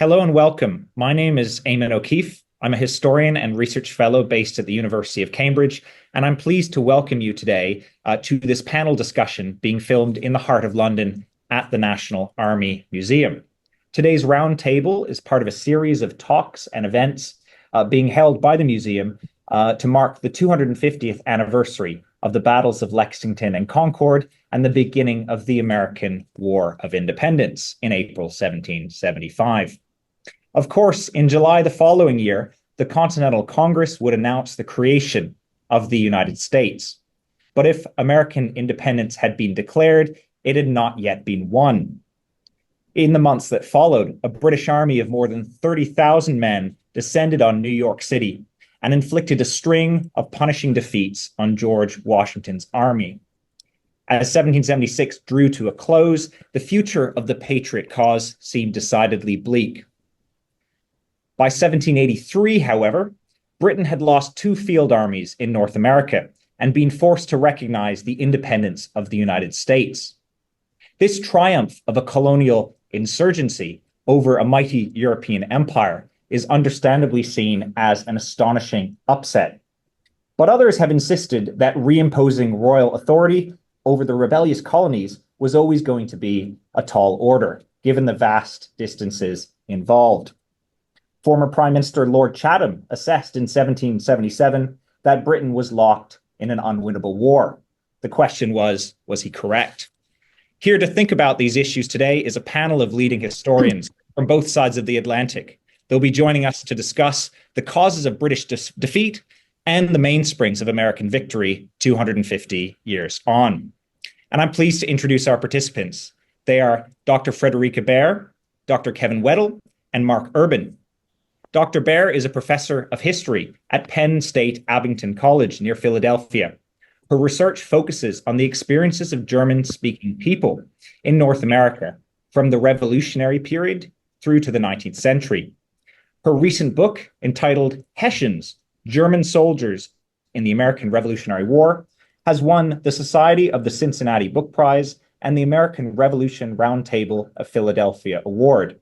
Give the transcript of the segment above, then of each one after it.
Hello and welcome. My name is Eamonn O'Keeffe. I'm a historian and research fellow based at the University of Cambridge, and I'm pleased to welcome you today to this panel discussion being filmed in the heart of London at the National Army Museum. Today's roundtable is part of a series of talks and events being held by the museum to mark the 250th anniversary of the battles of Lexington and Concord and the beginning of the American War of Independence in April 1775. Of course, in July the following year, the Continental Congress would announce the creation of the United States. But if American independence had been declared, it had not yet been won. In the months that followed, a British army of more than 30,000 men descended on New York City and inflicted a string of punishing defeats on George Washington's army. As 1776 drew to a close, the future of the Patriot cause seemed decidedly bleak. By 1783, however, Britain had lost two field armies in North America and been forced to recognize the independence of the United States. This triumph of a colonial insurgency over a mighty European empire is understandably seen as an astonishing upset. But others have insisted that reimposing royal authority over the rebellious colonies was always going to be a tall order, given the vast distances involved. Former Prime Minister Lord Chatham assessed in 1777 that Britain was locked in an unwinnable war. The question was he correct? Here to think about these issues today is a panel of leading historians from both sides of the Atlantic. They'll be joining us to discuss the causes of British defeat and the mainsprings of American victory 250 years on. And I'm pleased to introduce our participants. They are Dr. Frederika Baer, Dr. Kevin Weddle, and Mark Urban. Dr. Baer is a professor of history at Penn State Abington College near Philadelphia. Her research focuses on the experiences of German-speaking people in North America from the Revolutionary period through to the 19th century. Her recent book, entitled Hessians, German Soldiers in the American Revolutionary War, has won the Society of the Cincinnati Book Prize and the American Revolution Roundtable of Philadelphia Award.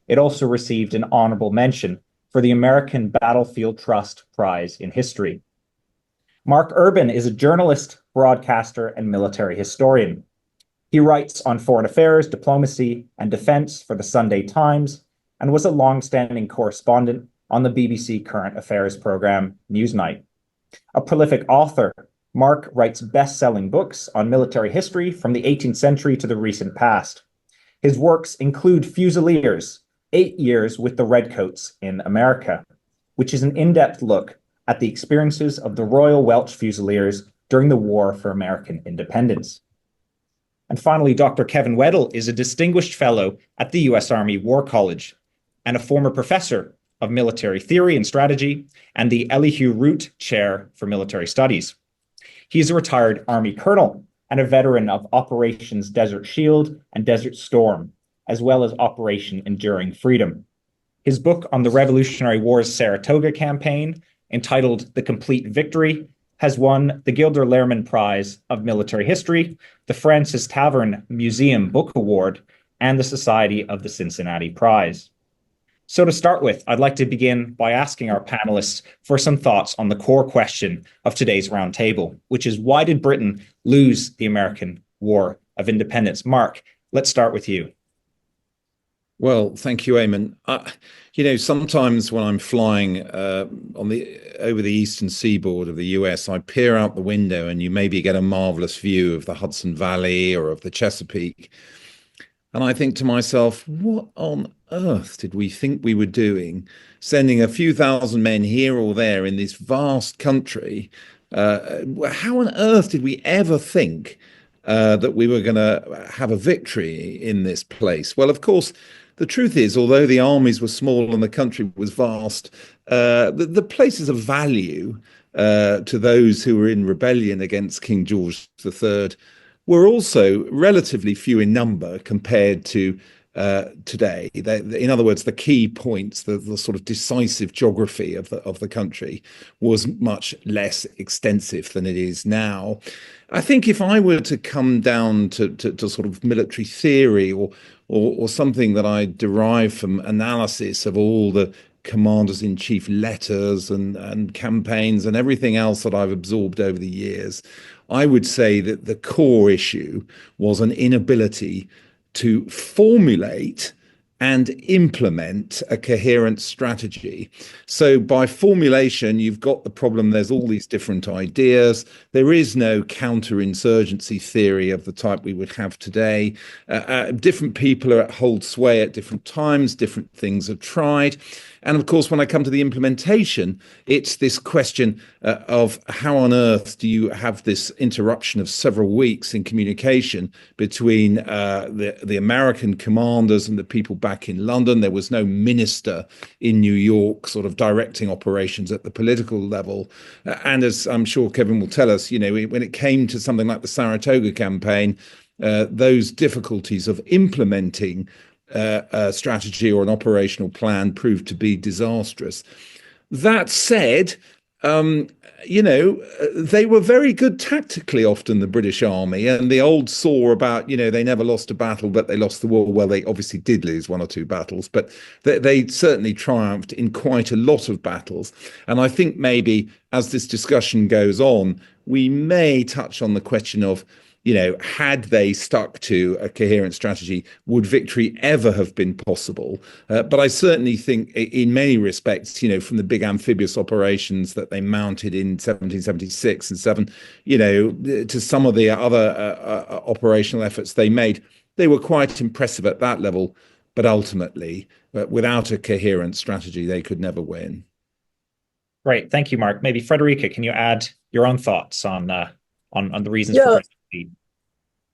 It also received an honorable mention for the American Battlefield Trust Prize in History. Mark Urban is a journalist, broadcaster, and military historian. He writes on foreign affairs, diplomacy, and defense for the Sunday Times, and was a long-standing correspondent on the BBC current affairs program Newsnight. A prolific author, Mark writes best-selling books on military history from the 18th century to the recent past. His works include Fusiliers, 8 Years with the Redcoats in America, which is an in-depth look at the experiences of the Royal Welch Fusiliers during the War for American Independence. And finally, Dr. Kevin Weddle is a distinguished fellow at the U.S. Army War College and a former professor of military theory and strategy and the Elihu Root Chair for Military Studies. He is a retired Army colonel and a veteran of Operations Desert Shield and Desert Storm, as well as Operation Enduring Freedom. His book on the Revolutionary War's Saratoga campaign, entitled The Complete Victory, has won the Gilder Lehrman Prize of Military History, the Francis Tavern Museum Book Award, and the Society of the Cincinnati Prize. So to start with, I'd like to begin by asking our panelists for some thoughts on the core question of today's roundtable, which is, why did Britain lose the American War of Independence? Mark, let's start with you. Well, thank you, Eamon. Sometimes when I'm flying over the eastern seaboard of the US, I peer out the window and you maybe get a marvelous view of the Hudson Valley or of the Chesapeake. And I think to myself, what on earth did we think we were doing, sending a few thousand men here or there in this vast country? How on earth did we ever think that we were going to have a victory in this place? Well, of course, the truth is, although the armies were small and the country was vast, the places of value to those who were in rebellion against King George III were also relatively few in number compared to today. In other words, the key points, the sort of decisive geography of the country was much less extensive than it is now. I think if I were to come down to sort of military theory or something that I derive from analysis of all the commanders-in-chief letters and campaigns and everything else that I've absorbed over the years, I would say that the core issue was an inability to formulate and implement a coherent strategy. So by formulation, you've got the problem, there's all these different ideas. There is no counterinsurgency theory of the type we would have today. Different people hold sway at different times, different things are tried. And of course, when I come to the implementation, it's this question of how on earth do you have this interruption of several weeks in communication between the American commanders and the people back in London. There was no minister in New York sort of directing operations at the political level. And as I'm sure Kevin will tell us, when it came to something like the Saratoga campaign, those difficulties of implementing a strategy or an operational plan proved to be disastrous. That said, they were very good tactically often, the British Army, and the old saw about, they never lost a battle, but they lost the war. Well, they obviously did lose one or two battles, but they certainly triumphed in quite a lot of battles. And I think maybe as this discussion goes on, we may touch on the question of, had they stuck to a coherent strategy, would victory ever have been possible? But I certainly think in many respects, from the big amphibious operations that they mounted in 1776 and 7, to some of the other operational efforts they made, they were quite impressive at that level. But ultimately, without a coherent strategy, they could never win. Great. Thank you, Mark. Maybe Frederica, can you add your own thoughts on the reasons for defeat?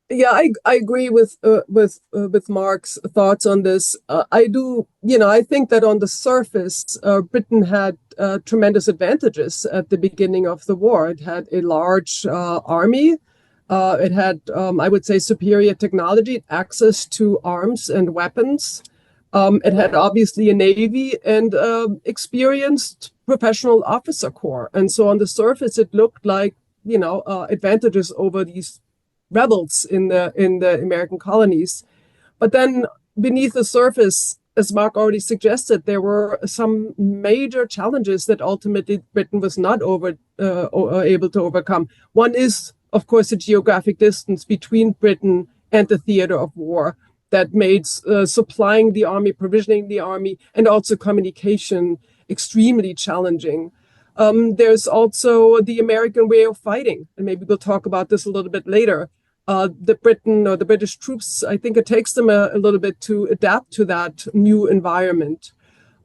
Yeah, I agree with Mark's thoughts on this. I do, I think that on the surface, Britain had tremendous advantages at the beginning of the war. It had a large army. It had, I would say, superior technology, access to arms and weapons. It had obviously a navy and experienced professional officer corps. And so on the surface, it looked like, advantages over these rebels in the American colonies. But then beneath the surface, as Mark already suggested, there were some major challenges that ultimately Britain was not able to overcome. One is, of course, the geographic distance between Britain and the theater of war that made supplying the army, provisioning the army, and also communication extremely challenging. There's also the American way of fighting, and maybe we'll talk about this a little bit later. The British troops, I think it takes them a little bit to adapt to that new environment.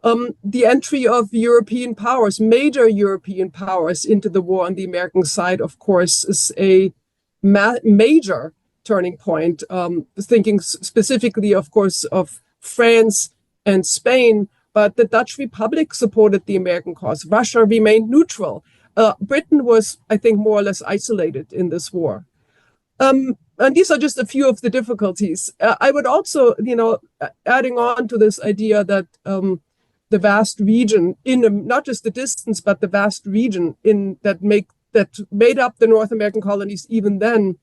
The entry of European powers, major European powers into the war on the American side, of course, is a major turning point. Thinking specifically, of course, of France and Spain, but the Dutch Republic supported the American cause. Russia remained neutral. Britain was, I think, more or less isolated in this war. And these are just a few of the difficulties. I would also, adding on to this idea that the vast region, not just the distance, but the vast region that made up the North American colonies even then.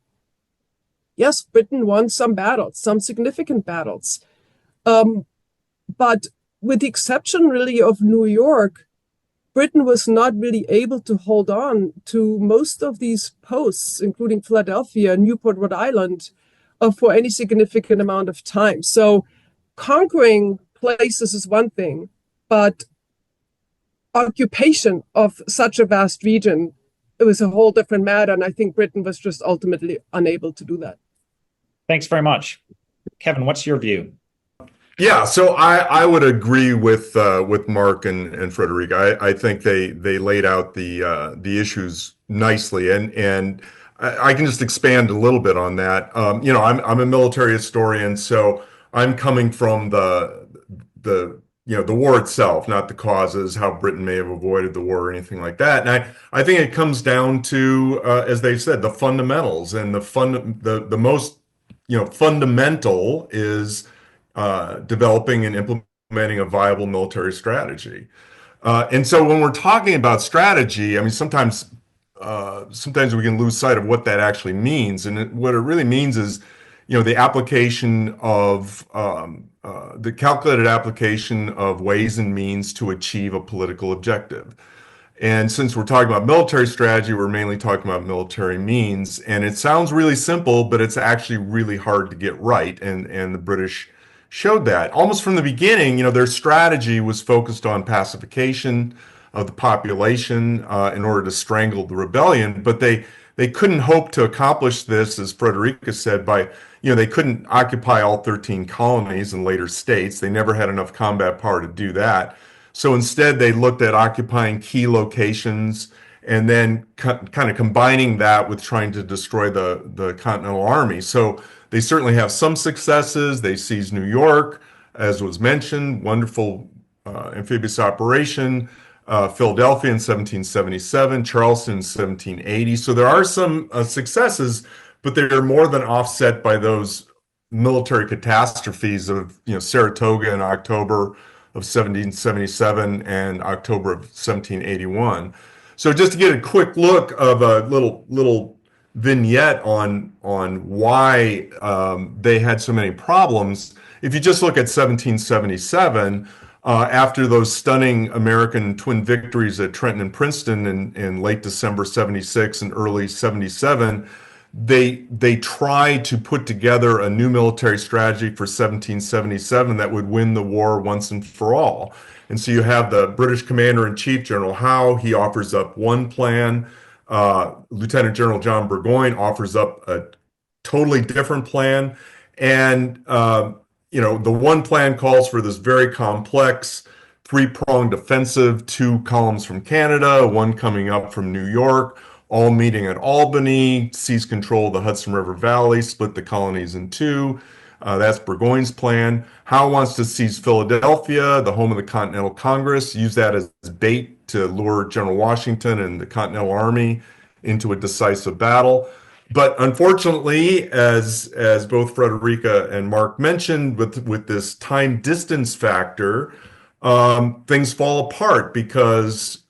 Yes, Britain won some battles, some significant battles. But with the exception really of New York, Britain was not really able to hold on to most of these posts, including Philadelphia, Newport, Rhode Island, for any significant amount of time. So conquering places is one thing, but occupation of such a vast region, it was a whole different matter. And I think Britain was just ultimately unable to do that. Thanks very much. Kevin, what's your view? Yeah, so I would agree with Mark and Frederica. I think they laid out the issues nicely, and I can just expand a little bit on that. I'm a military historian, so I'm coming from the war itself, not the causes, how Britain may have avoided the war or anything like that. And I think it comes down to, as they said, the fundamentals, and the most fundamental is developing and implementing a viable military strategy. And so when we're talking about strategy, I mean, sometimes we can lose sight of what that actually means. And what it really means is, the application of the calculated application of ways and means to achieve a political objective. And since we're talking about military strategy, we're mainly talking about military means. And it sounds really simple, but it's actually really hard to get right. And the British showed that. Almost from the beginning, their strategy was focused on pacification of the population in order to strangle the rebellion. But they couldn't hope to accomplish this, as Frederica said, by, they couldn't occupy all 13 colonies and later states. They never had enough combat power to do that. So instead, they looked at occupying key locations and then kind of combining that with trying to destroy the Continental Army. So they certainly have some successes. They seized New York, as was mentioned, wonderful amphibious operation. Philadelphia in 1777, Charleston in 1780. So there are some successes, but they're more than offset by those military catastrophes of Saratoga in October of 1777 and October of 1781. So just to get a quick look of a little vignette on why they had so many problems. If you just look at 1777, after those stunning American twin victories at Trenton and Princeton in late December 76 and early 77, they tried to put together a new military strategy for 1777 that would win the war once and for all. And so you have the British Commander-in-Chief, General Howe. He offers up one plan. Lieutenant General John Burgoyne offers up a totally different plan. And the one plan calls for this very complex three-pronged offensive, 2 columns from Canada, 1 coming up from New York, all meeting at Albany, seize control of the Hudson River Valley, split the colonies in 2. That's Burgoyne's plan. Howe wants to seize Philadelphia, the home of the Continental Congress, use that as bait to lure General Washington and the Continental Army into a decisive battle. But unfortunately, as both Frederica and Mark mentioned, with this time distance factor, things fall apart because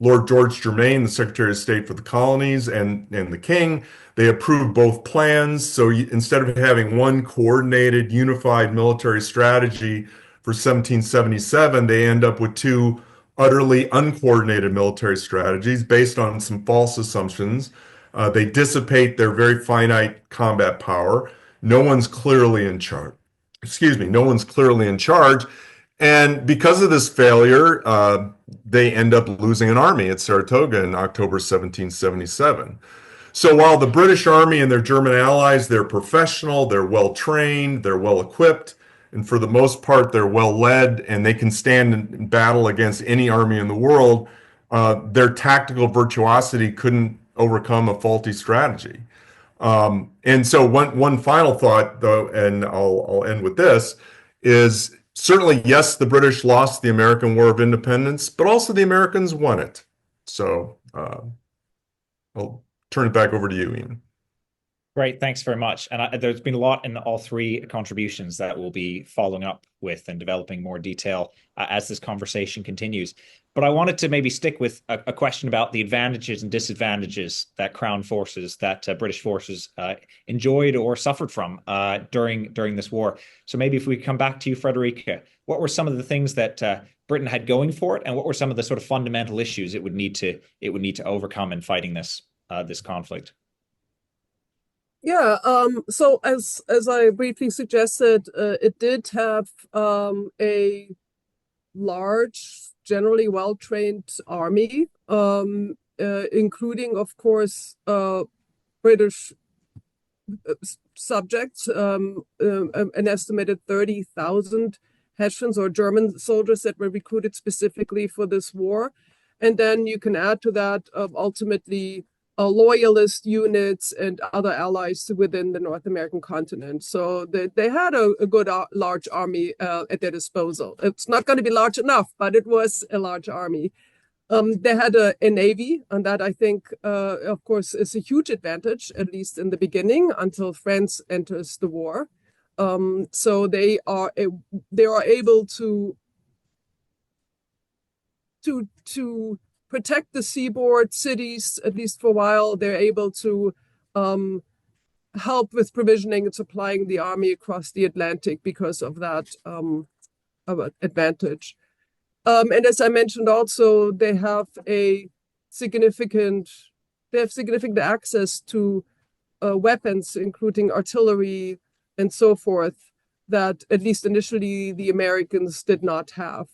Lord George Germain, the Secretary of State for the Colonies, and the King, they approved both plans. So instead of having one coordinated, unified military strategy for 1777, they end up with 2 utterly uncoordinated military strategies based on some false assumptions. They dissipate their very finite combat power. No one's clearly in charge. No one's clearly in charge. And because of this failure, they end up losing an army at Saratoga in October 1777. So while the British Army and their German allies, they're professional, they're well-trained, they're well-equipped, and for the most part, they're well-led, and they can stand in battle against any army in the world, their tactical virtuosity couldn't overcome a faulty strategy. And so one final thought, though, and I'll end with this, is certainly, yes, the British lost the American War of Independence, but also the Americans won it. So I'll turn it back over to you, Eamonn. Great, thanks very much. And there's been a lot in all 3 contributions that we'll be following up with and developing more detail as this conversation continues. But I wanted to maybe stick with a question about the advantages and disadvantages that Crown forces, that British forces enjoyed or suffered from during this war. So maybe if we come back to you, Frederica, what were some of the things that Britain had going for it, and what were some of the sort of fundamental issues it would need to overcome in fighting this conflict? Yeah, so as I briefly suggested, it did have a large, generally well-trained army, including, of course, British subjects, an estimated 30,000 Hessians or German soldiers that were recruited specifically for this war. And then you can add to that ultimately loyalist units and other allies within the North American continent. So they had a good large army at their disposal. It's not going to be large enough, but it was a large army. They had a navy, and that I think, of course, is a huge advantage, at least in the beginning, until France enters the war. So they are able to protect the seaboard cities, at least for a while. They're able to help with provisioning and supplying the army across the Atlantic because of that advantage. And as I mentioned also, they have significant access to weapons, including artillery and so forth, that at least initially the Americans did not have.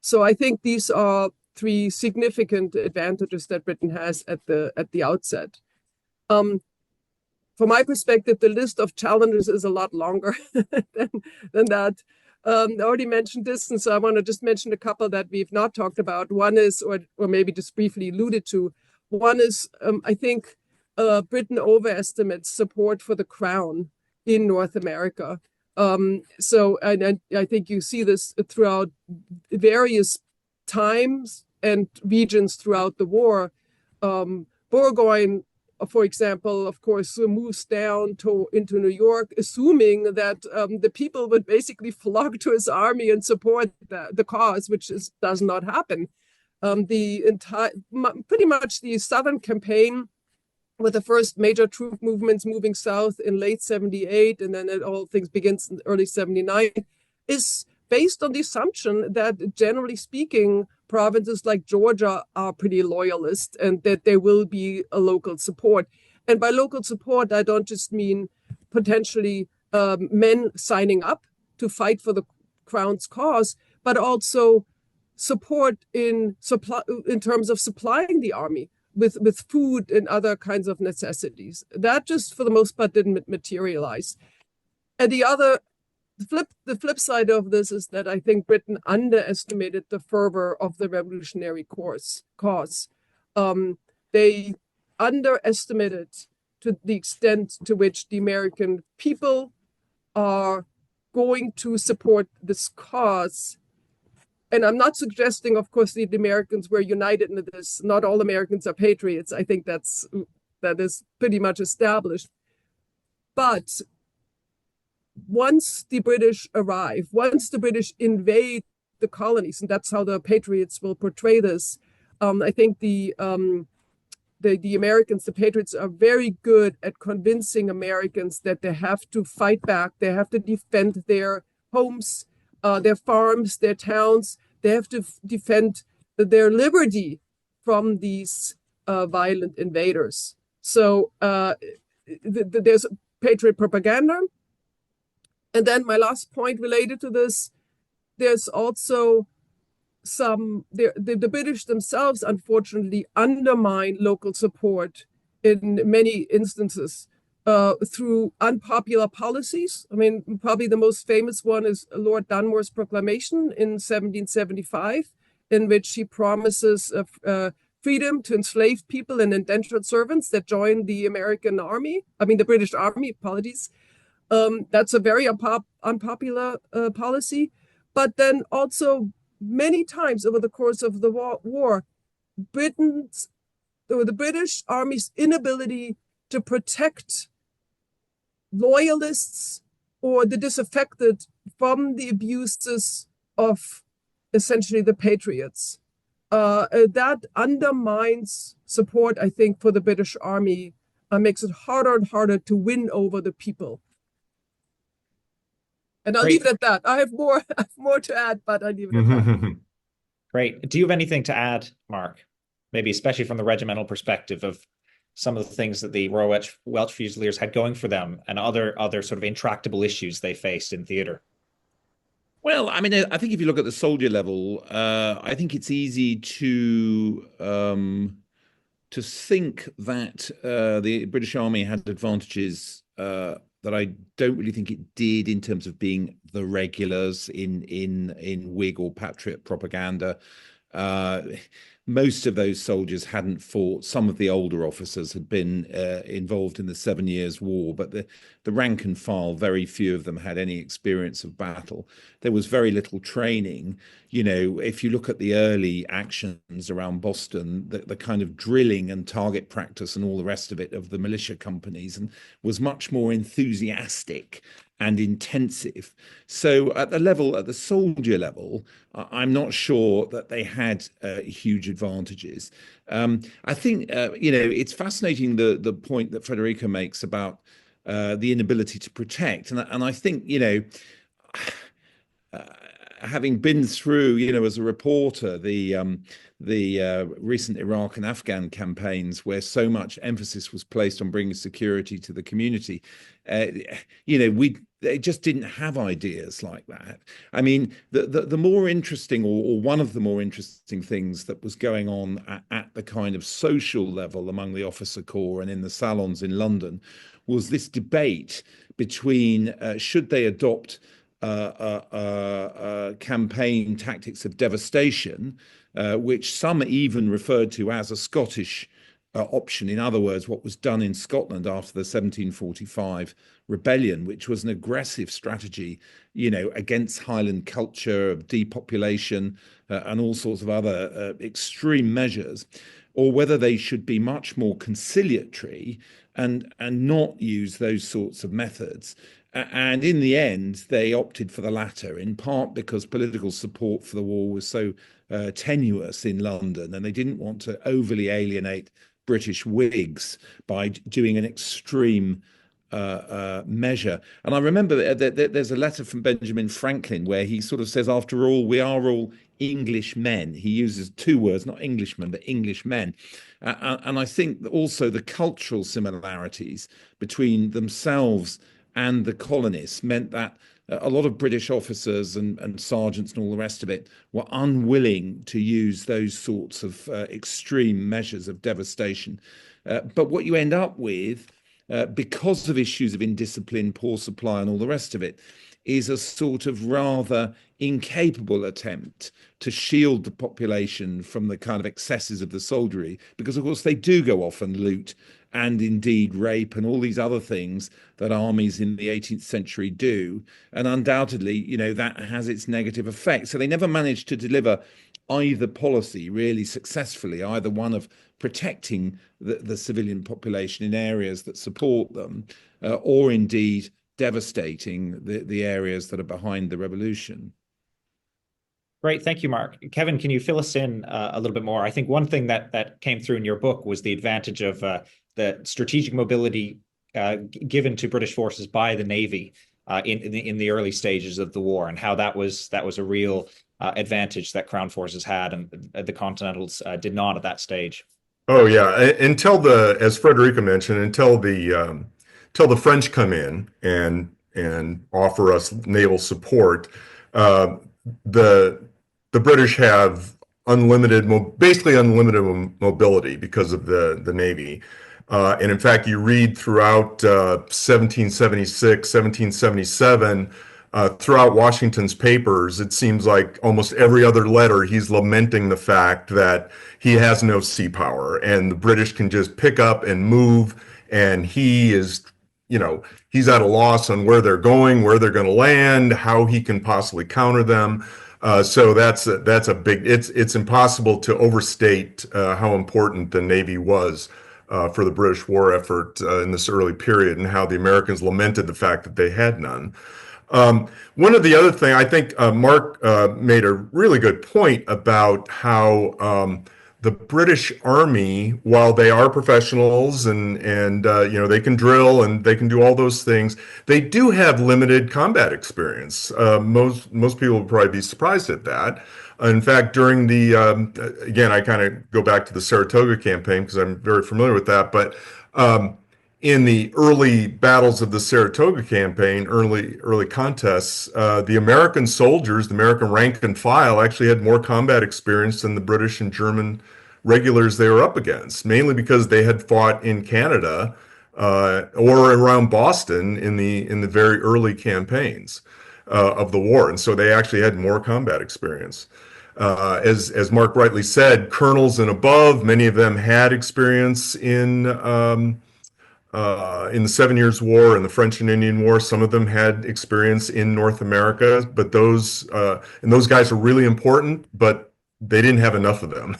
So I think these are three significant advantages that Britain has at the outset. From my perspective, the list of challenges is a lot longer than that. I already mentioned this, and so I want to just mention a couple that we've not talked about. One is, or maybe just briefly alluded to, one is, I think Britain overestimates support for the crown in North America. So I think you see this throughout various times and regions throughout the war. Burgoyne, for example, of course, moves down into New York, assuming that the people would basically flock to his army and support the cause, which does not happen. Pretty much the Southern campaign, with the first major troop movements moving south in late 78, and then all things begins in early 79, is based on the assumption that, generally speaking, provinces like Georgia are pretty loyalist and that there will be a local support. And by local support, I don't just mean potentially men signing up to fight for the crown's cause, but also support in terms of supplying the army with food and other kinds of necessities. That just, for the most part, didn't materialize. And the flip side of this is that I think Britain underestimated the fervor of the revolutionary cause. They underestimated to the extent to which the American people are going to support this cause. And I'm not suggesting, of course, the Americans were united in this. Not all Americans are patriots. I think that is pretty much established. But once the British arrive, once the British invade the colonies, and that's how the patriots will portray this, I think the Americans, the patriots, are very good at convincing Americans that they have to fight back. They have to defend their homes, their farms, their towns. They have to defend their liberty from these violent invaders. So there's patriot propaganda. And then my last point related to this, there's also the British themselves, unfortunately, undermine local support in many instances through unpopular policies. I mean, probably the most famous one is Lord Dunmore's proclamation in 1775, in which he promises freedom to enslaved people and indentured servants that join the the British Army, apologies. That's a very unpopular policy. But then also many times over the course of the war, the British Army's inability to protect loyalists or the disaffected from the abuses of essentially the patriots. That undermines support, I think, for the British Army, makes it harder and harder to win over the people. And I'll leave it at that. I have more to add, but I'll leave it at that. Great. Do you have anything to add, Mark? Maybe especially from the regimental perspective of some of the things that the Royal Welsh Fusiliers had going for them and other sort of intractable issues they faced in theatre? Well, I mean, I think if you look at the soldier level, I think it's easy to think that the British Army had advantages that I don't really think it did in terms of being the regulars in Whig or Patriot propaganda. Most of those soldiers hadn't fought. Some of the older officers had been involved in the 7 Years' War, but the rank and file, very few of them had any experience of battle. There was very little training. You know, if you look at the early actions around Boston, the kind of drilling and target practice and all the rest of it of the militia companies was much more enthusiastic and intensive. So at the soldier level, I'm not sure that they had huge advantages. I think, it's fascinating the point that Frederica makes about the inability to protect. And I think, having been through, as a reporter, the recent Iraq and Afghan campaigns, where so much emphasis was placed on bringing security to the community, they just didn't have ideas like that. I mean, the more interesting, or one of the more interesting things that was going on at the kind of social level among the officer corps and in the salons in London was this debate between should they adopt campaign tactics of devastation, which some even referred to as a Scottish option. In other words, what was done in Scotland after the 1745 rebellion, which was an aggressive strategy, against Highland culture, of depopulation, and all sorts of other extreme measures, or whether they should be much more conciliatory and not use those sorts of methods. And in the end, they opted for the latter, in part because political support for the war was so tenuous in London, and they didn't want to overly alienate British Whigs by doing an extreme measure. And I remember that there's a letter from Benjamin Franklin where he sort of says, after all, we are all English men. He uses two words, not Englishmen, but English men. And I think also the cultural similarities between themselves and the colonists meant that a lot of British officers and sergeants and all the rest of it were unwilling to use those sorts of extreme measures of devastation. But what you end up with, because of issues of indiscipline, poor supply, and all the rest of it, is a sort of rather incapable attempt to shield the population from the kind of excesses of the soldiery, because of course they do go off and loot and indeed rape and all these other things that armies in the 18th century do. And undoubtedly, that has its negative effect. So they never managed to deliver either policy really successfully, either one of protecting the civilian population in areas that support them, or indeed devastating the areas that are behind the revolution. Great, thank you, Mark. Kevin, can you fill us in a little bit more? I think one thing that came through in your book was the advantage of the strategic mobility given to British forces by the Navy in the early stages of the war, and how that was a real advantage that Crown forces had, and the Continentals did not at that stage. Oh yeah, as Frederica mentioned, until the French come in and offer us naval support, the British have basically unlimited mobility because of the Navy. And in fact, you read throughout 1776, 1777, throughout Washington's papers, it seems like almost every other letter, he's lamenting the fact that he has no sea power and the British can just pick up and move, and he's at a loss on where they're going, where they're going to land, how he can possibly counter them. So that's a big. It's impossible to overstate how important the Navy was for the British war effort in this early period, and how the Americans lamented the fact that they had none. One of the other thing, I think Mark made a really good point about how the British Army, while they are professionals and they can drill and they can do all those things, they do have limited combat experience. Most people would probably be surprised at that. In fact, during again, I kind of go back to the Saratoga campaign because I'm very familiar with that, but in the early battles of the Saratoga campaign, early contests, the American soldiers, the American rank and file, actually had more combat experience than the British and German regulars they were up against, mainly because they had fought in Canada or around Boston in the very early campaigns of the war, and so they actually had more combat experience. As Mark rightly said, colonels and above, many of them had experience in the 7 Years' War and the French and Indian War. Some of them had experience in North America, but those guys are really important, but they didn't have enough of them.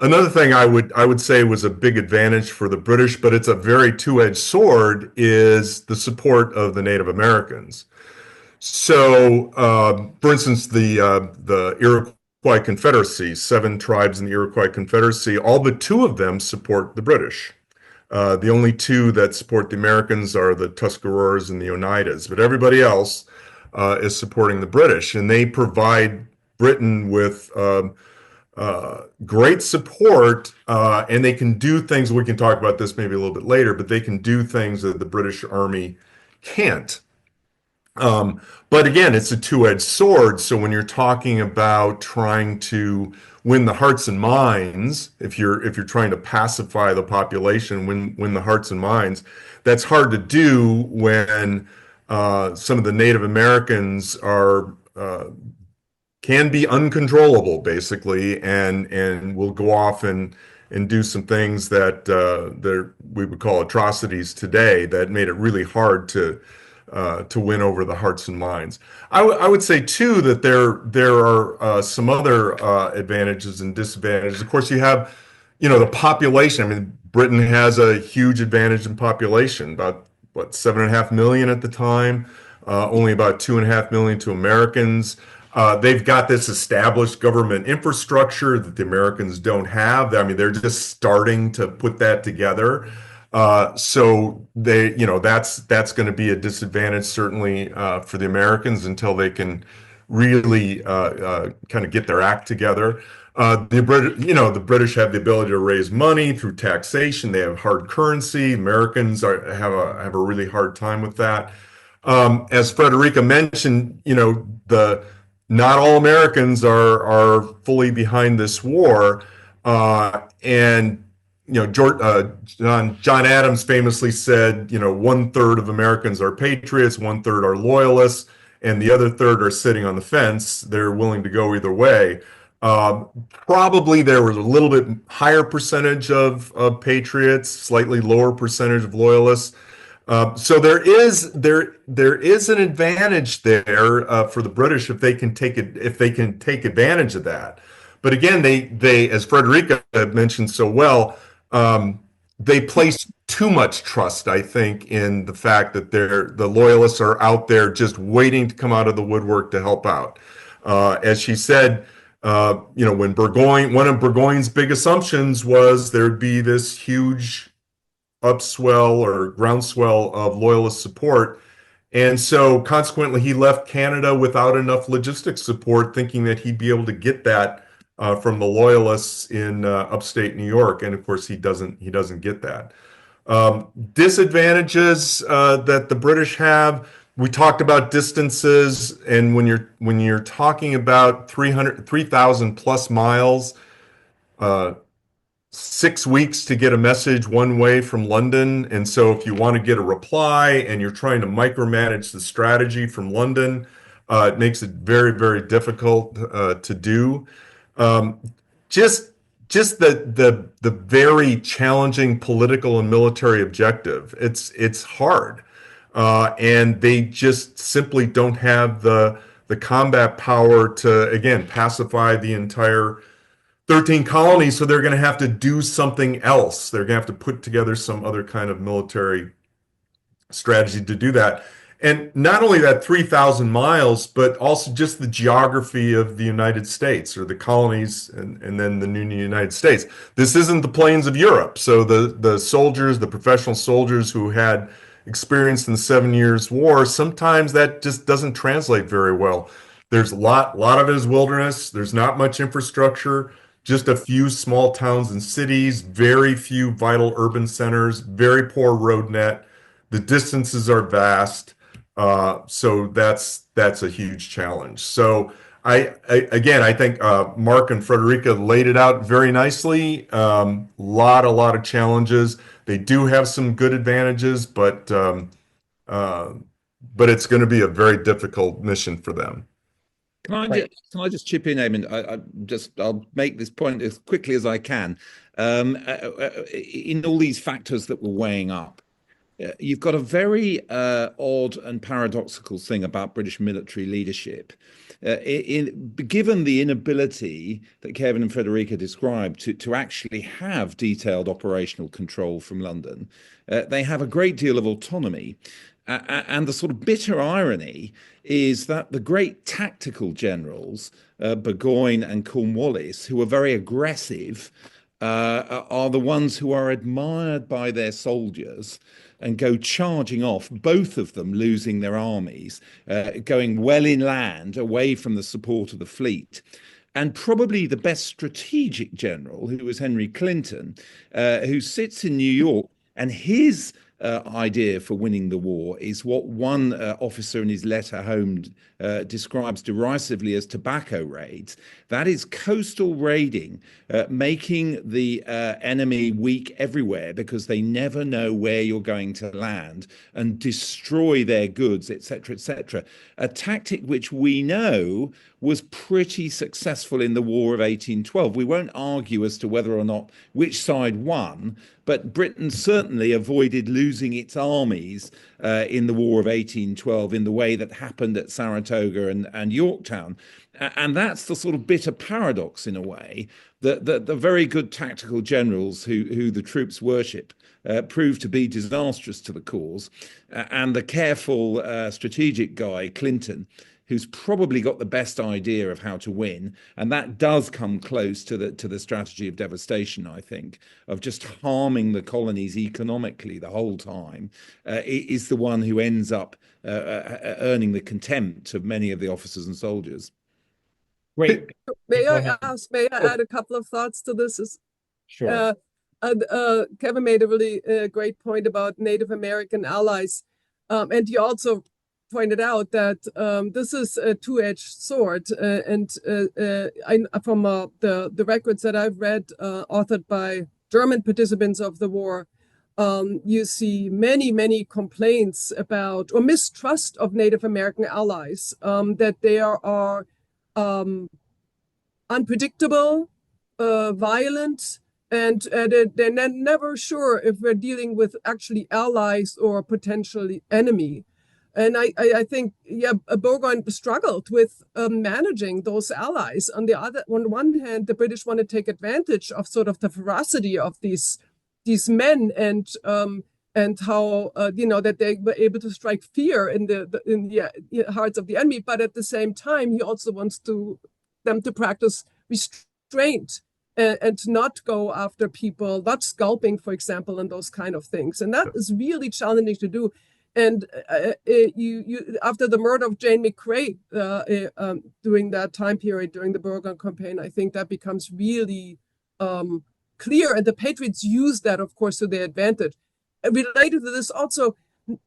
Another thing I would say was a big advantage for the British, but it's a very two-edged sword, is the support of the Native Americans. So, for instance, the Iroquois Confederacy, 7 tribes in the Iroquois Confederacy, all but 2 of them support the British. The only 2 that support the Americans are the Tuscaroras and the Oneidas, but everybody else is supporting the British, and they provide Britain with great support, and they can do things. We can talk about this maybe a little bit later, but they can do things that the British Army can't. But again, it's a two-edged sword. So when you're talking about trying to win the hearts and minds, if you're trying to pacify the population, win the hearts and minds, that's hard to do when some of the Native Americans are can be uncontrollable, basically, and will go off and do some things that we would call atrocities today, that made it really hard to win over the hearts and minds. I would say too that there are some other advantages and disadvantages. Of course, you have, the population. I mean, Britain has a huge advantage in population, about 7.5 million at the time, only about 2.5 million to Americans. They've got this established government infrastructure that the Americans don't have. I mean, they're just starting to put that together. So that's going to be a disadvantage, certainly, for the Americans, until they can really kind of get their act together. The British have the ability to raise money through taxation. They have hard currency. Americans have a really hard time with that. As Frederica mentioned, not all Americans are fully behind this war, and John Adams famously said, 1/3 of Americans are patriots, 1/3 are loyalists, and the other third are sitting on the fence. They're willing to go either way. Probably there was a little bit higher percentage of patriots, slightly lower percentage of loyalists. So there is an advantage there for the British if they can take advantage of that. But again, they as Frederica mentioned so well, they place too much trust, I think, in the fact that the loyalists are out there just waiting to come out of the woodwork to help out. As she said, when one of Burgoyne's big assumptions was there'd be this huge upswell or groundswell of loyalist support. And so consequently, he left Canada without enough logistics support, thinking that he'd be able to get that from the loyalists in upstate New York. And of course, he doesn't get that. Disadvantages that the British have. We talked about distances, and when you're talking about 3,000 plus miles, 6 weeks to get a message one way from London. And so if you want to get a reply and you're trying to micromanage the strategy from London, it makes it very, very difficult to do. Just the very challenging political and military objective. It's hard. And they just simply don't have the combat power to, again, pacify the entire 13 colonies. So they're going to have to do something else. They're going to have to put together some other kind of military strategy to do that. And not only that 3,000 miles, but also just the geography of the United States, or the colonies, and then the new United States. This isn't the plains of Europe. So the soldiers, the professional soldiers who had experience in the 7 Years' War, sometimes that just doesn't translate very well. There's a lot of it is wilderness. There's not much infrastructure, just a few small towns and cities, very few vital urban centers, very poor road net. The distances are vast. So that's a huge challenge. So I think Mark and Frederica laid it out very nicely. Lot of challenges. They do have some good advantages, but it's going to be a very difficult mission for them. Can I just chip in, Eamon? I'll make this point as quickly as I can. In all these factors that we're weighing up, you've got a very odd and paradoxical thing about British military leadership. Given the inability that Kevin and Frederica described to actually have detailed operational control from London, they have a great deal of autonomy. And the sort of bitter irony is that the great tactical generals, Burgoyne and Cornwallis, who are very aggressive, are the ones who are admired by their soldiers and go charging off, both of them losing their armies, going well inland, away from the support of the fleet. And probably the best strategic general, who was Henry Clinton, who sits in New York, and his idea for winning the war is what one officer in his letter home describes derisively as tobacco raids. That is coastal raiding, making the enemy weak everywhere because they never know where you're going to land, and destroy their goods, etc., etc. A tactic which we know was pretty successful in the War of 1812. We won't argue as to whether or not which side won, but Britain certainly avoided losing its armies in the War of 1812 in the way that happened at Saratoga and Yorktown. And that's the sort of bitter paradox, in a way, that the very good tactical generals who the troops worship proved to be disastrous to the cause. And the careful strategic guy, Clinton, who's probably got the best idea of how to win, and that does come close to the strategy of devastation, I think, of just harming the colonies economically the whole time, is the one who ends up earning the contempt of many of the officers and soldiers. Great. May I add a couple of thoughts to this? Sure. Kevin made a really great point about Native American allies, and he also pointed out that this is a two-edged sword, and from the records that I've read, authored by German participants of the war, you see many complaints about or mistrust of Native American allies, that they are unpredictable, violent, and they're never sure if we're dealing with actually allies or potentially enemy. And I think, yeah, Burgoyne struggled with managing those allies. On one hand, the British want to take advantage of sort of the ferocity of these men, and how that they were able to strike fear in the hearts of the enemy. But at the same time, he also wants them to practice restraint and to not go after people, not scalping, for example, and those kind of things. And that is really challenging to do. And you after the murder of Jane McCrae during that time period, during the Burgoyne campaign, I think that becomes really clear. And the Patriots use that, of course, to their advantage. Related to this also,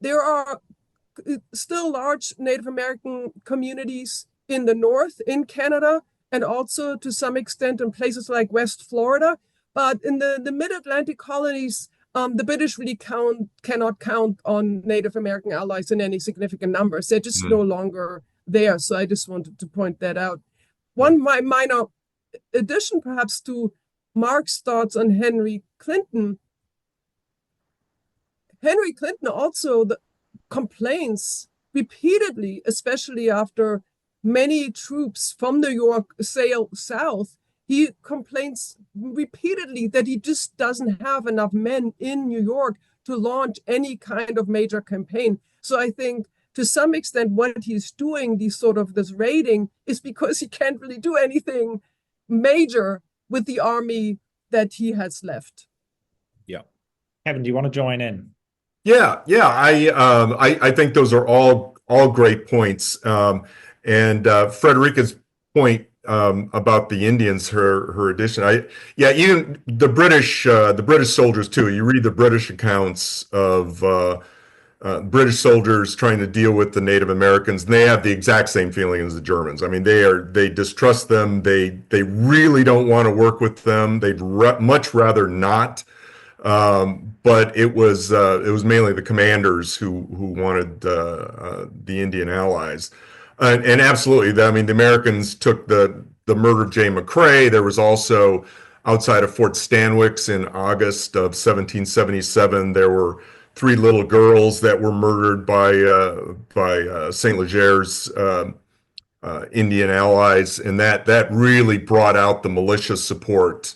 there are still large Native American communities in the North, in Canada, and also to some extent in places like West Florida. But in the mid-Atlantic colonies, the British really cannot count on Native American allies in any significant numbers. They're just no longer there. So I just wanted to point that out. One minor addition, perhaps, to Mark's thoughts on Henry Clinton. Henry Clinton also complains repeatedly, especially after many troops from New York sail south. He complains repeatedly that he just doesn't have enough men in New York to launch any kind of major campaign. So I think to some extent what he's doing, this raiding, is because he can't really do anything major with the army that he has left. Yeah. Kevin, do you want to join in? Yeah. I think those are all great points. And Frederica's point about the Indians, her addition. Even the British soldiers too. You read the British accounts of British soldiers trying to deal with the Native Americans, and they have the exact same feeling as the Germans. I mean, they distrust them. They really don't want to work with them. They'd much rather not. But it was mainly the commanders who wanted the Indian allies. And absolutely, the Americans took the murder of Jane McCrae. There was also, outside of Fort Stanwix in August of 1777, there were three little girls that were murdered by Saint Leger's Indian allies, and that really brought out the militia support.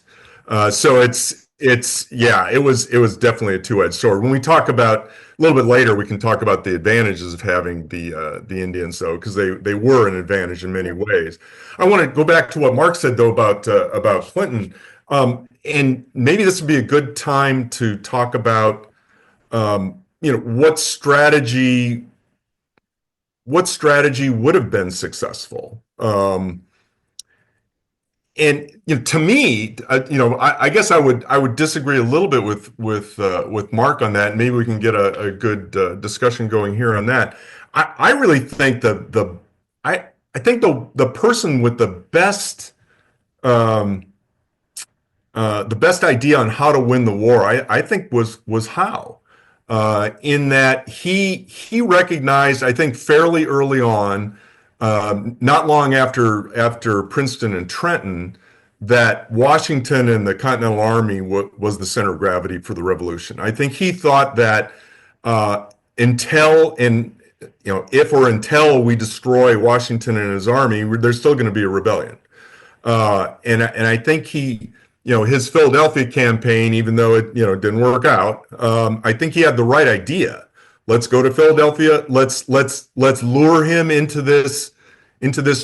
So it was definitely a two-edged sword. When we talk about a little bit later, we can talk about the advantages of having the Indians, though, because they were an advantage in many ways. I want to go back to what Mark said, though, about Clinton, and maybe this would be a good time to talk about what strategy would have been successful. And to me, I guess I would disagree a little bit with Mark on that. Maybe we can get a good discussion going here on that. I really think I think the person with the best idea on how to win the war, I think was Howe, in that he recognized, I think fairly early on, not long after Princeton and Trenton, that Washington and the Continental Army was the center of gravity for the revolution. I think he thought that until we destroy Washington and his army, there's still going to be a rebellion. And I think his Philadelphia campaign, even though it didn't work out, I think he had the right idea. Let's go to Philadelphia. Let's lure him into this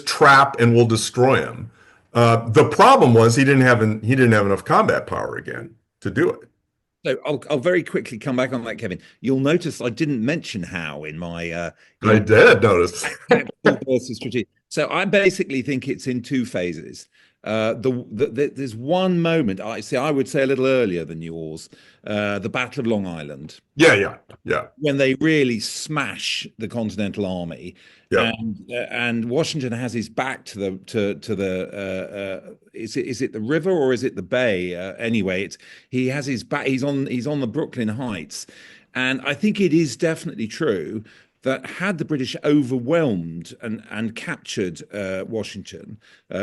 trap, and we'll destroy him. The problem was he didn't have enough combat power again to do it. So I'll very quickly come back on that, Kevin. You'll notice I didn't mention Howe in my. I did notice. Versus strategic. So I basically think it's in two phases. There's one moment, I would say a little earlier than yours, the Battle of Long Island. Yeah. When they really smash the Continental Army, and Washington has his back to the is it the river or is it the bay? Anyway, he has his back. He's on the Brooklyn Heights, and I think it is definitely true that had the British overwhelmed and captured Washington,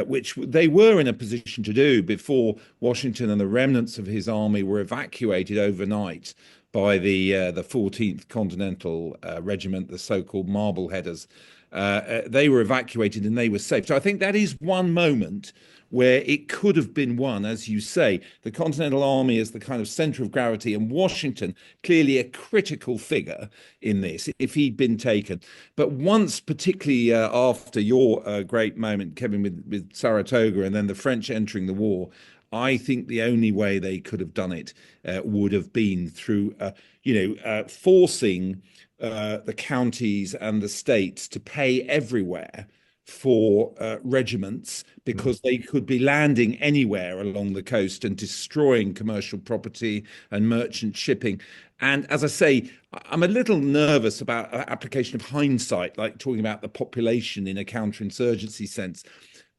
which they were in a position to do before Washington and the remnants of his army were evacuated overnight by the 14th Continental Regiment, the so-called Marbleheaders. They were evacuated and they were safe. So I think that is one moment where it could have been won, as you say. The Continental Army is the kind of center of gravity, and Washington clearly a critical figure in this if he'd been taken. But once, particularly after your great moment, Kevin, with Saratoga and then the French entering the war, I think the only way they could have done it would have been through, forcing the counties and the states to pay everywhere for regiments, because they could be landing anywhere along the coast and destroying commercial property and merchant shipping. And as I say, I'm a little nervous about application of hindsight, like talking about the population in a counterinsurgency sense.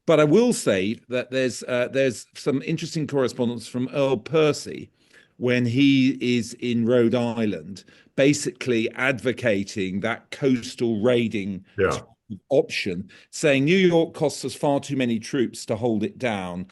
But I will say that there's some interesting correspondence from Earl Percy when he is in Rhode Island, basically advocating that coastal raiding option, saying New York costs us far too many troops to hold it down,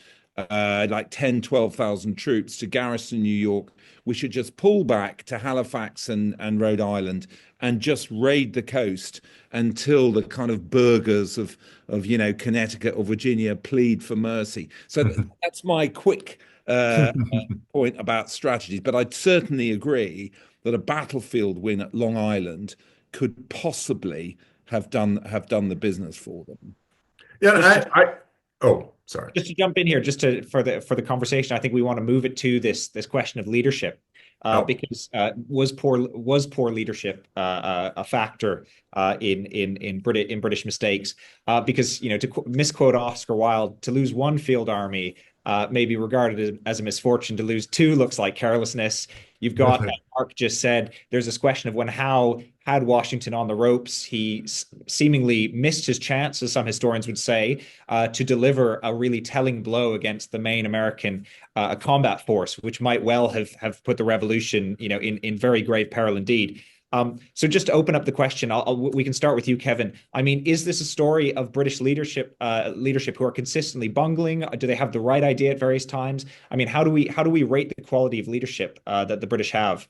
like 10, 12,000 troops to garrison New York. We should just pull back to Halifax and Rhode Island and just raid the coast until the kind of burghers of Connecticut or Virginia plead for mercy. So that's my quick point about strategies. But I'd certainly agree that a battlefield win at Long Island could possibly have done the business for them. Yeah, sorry. Just to jump in here, for the conversation, I think we want to move it to this question of leadership, because was poor leadership a factor in British mistakes? Because to misquote Oscar Wilde, to lose one field army may be regarded as a misfortune. To lose two looks like carelessness. You've got, Mark just said, there's this question of when Howe had Washington on the ropes, he seemingly missed his chance, as some historians would say, to deliver a really telling blow against the main American combat force, which might well have put the revolution, in very grave peril indeed. So just to open up the question, we can start with you, Kevin. I mean, is this a story of British leadership who are consistently bungling? Do they have the right idea at various times? I mean, how do we rate the quality of leadership that the British have?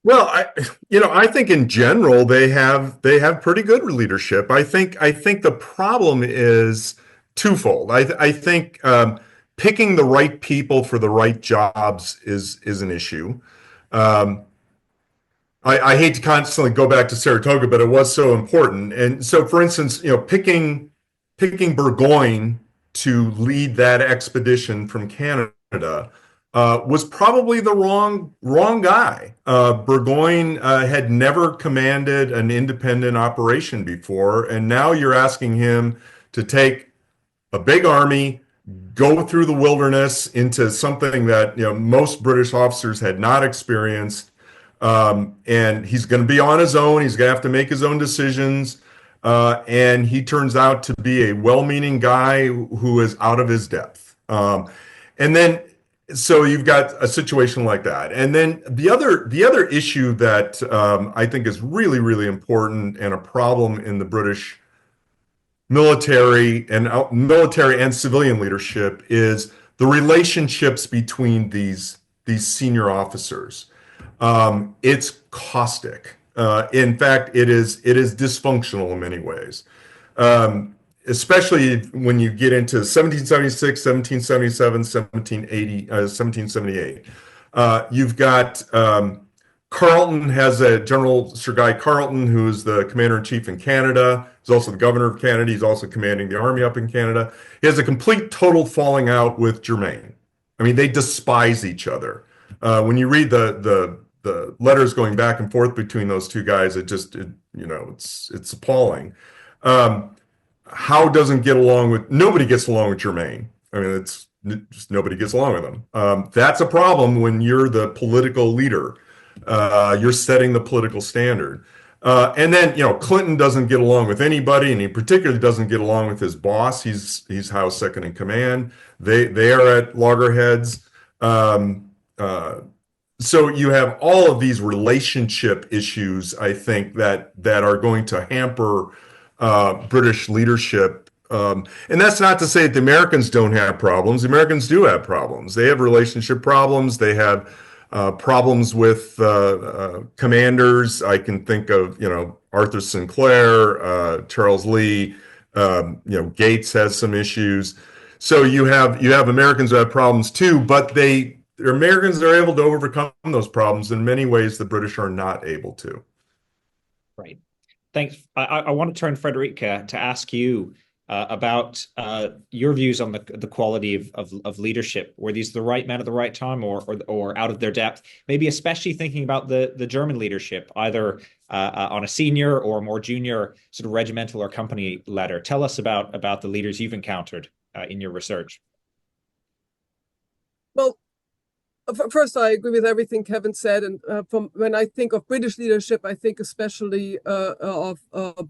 Well, I think in general they have pretty good leadership. I think the problem is twofold. I think picking the right people for the right jobs is an issue. Um, I hate to constantly go back to Saratoga, but it was so important. And so, for instance, picking Burgoyne to lead that expedition from Canada was probably the wrong guy. Burgoyne had never commanded an independent operation before, and now you're asking him to take a big army, go through the wilderness into something that most British officers had not experienced. And he's going to be on his own. He's going to have to make his own decisions. And he turns out to be a well-meaning guy who is out of his depth. And then, so you've got a situation like that. And then the other issue that I think is really, really important and a problem in the British military and civilian leadership is the relationships between these senior officers. It's caustic. In fact, it is dysfunctional in many ways, especially when you get into 1776, 1777, 1780, 1778. You've got Carleton has a General Sir Guy Carleton, who's the commander-in-chief in Canada. He's also the governor of Canada. He's also commanding the army up in Canada. He has a complete, total falling out with Germain. I mean, they despise each other. When you read the letters going back and forth between those two guys, it's appalling. Howe doesn't get along with nobody gets along with Germain. I mean, it's just nobody gets along with him. That's a problem when you're the political leader. You're setting the political standard. And then, Clinton doesn't get along with anybody, and he particularly doesn't get along with his boss. He's Howe's second in command. They are at loggerheads. So you have all of these relationship issues, I think, that are going to hamper British leadership. And that's not to say that the Americans don't have problems. The Americans do have problems. They have relationship problems. They have problems with commanders. I can think of, Arthur Sinclair, Charles Lee, Gates has some issues. So you have Americans who have problems too, but the Americans are able to overcome those problems in many ways the British are not able to. Right. Thanks. I want to turn, Frederica, to ask you about your views on the quality of leadership. Were these the right men at the right time, or out of their depth? Maybe especially thinking about the German leadership, either on a senior or more junior sort of regimental or company ladder. Tell us about the leaders you've encountered in your research. Well, first, I agree with everything Kevin said, and from when I think of British leadership, I think especially of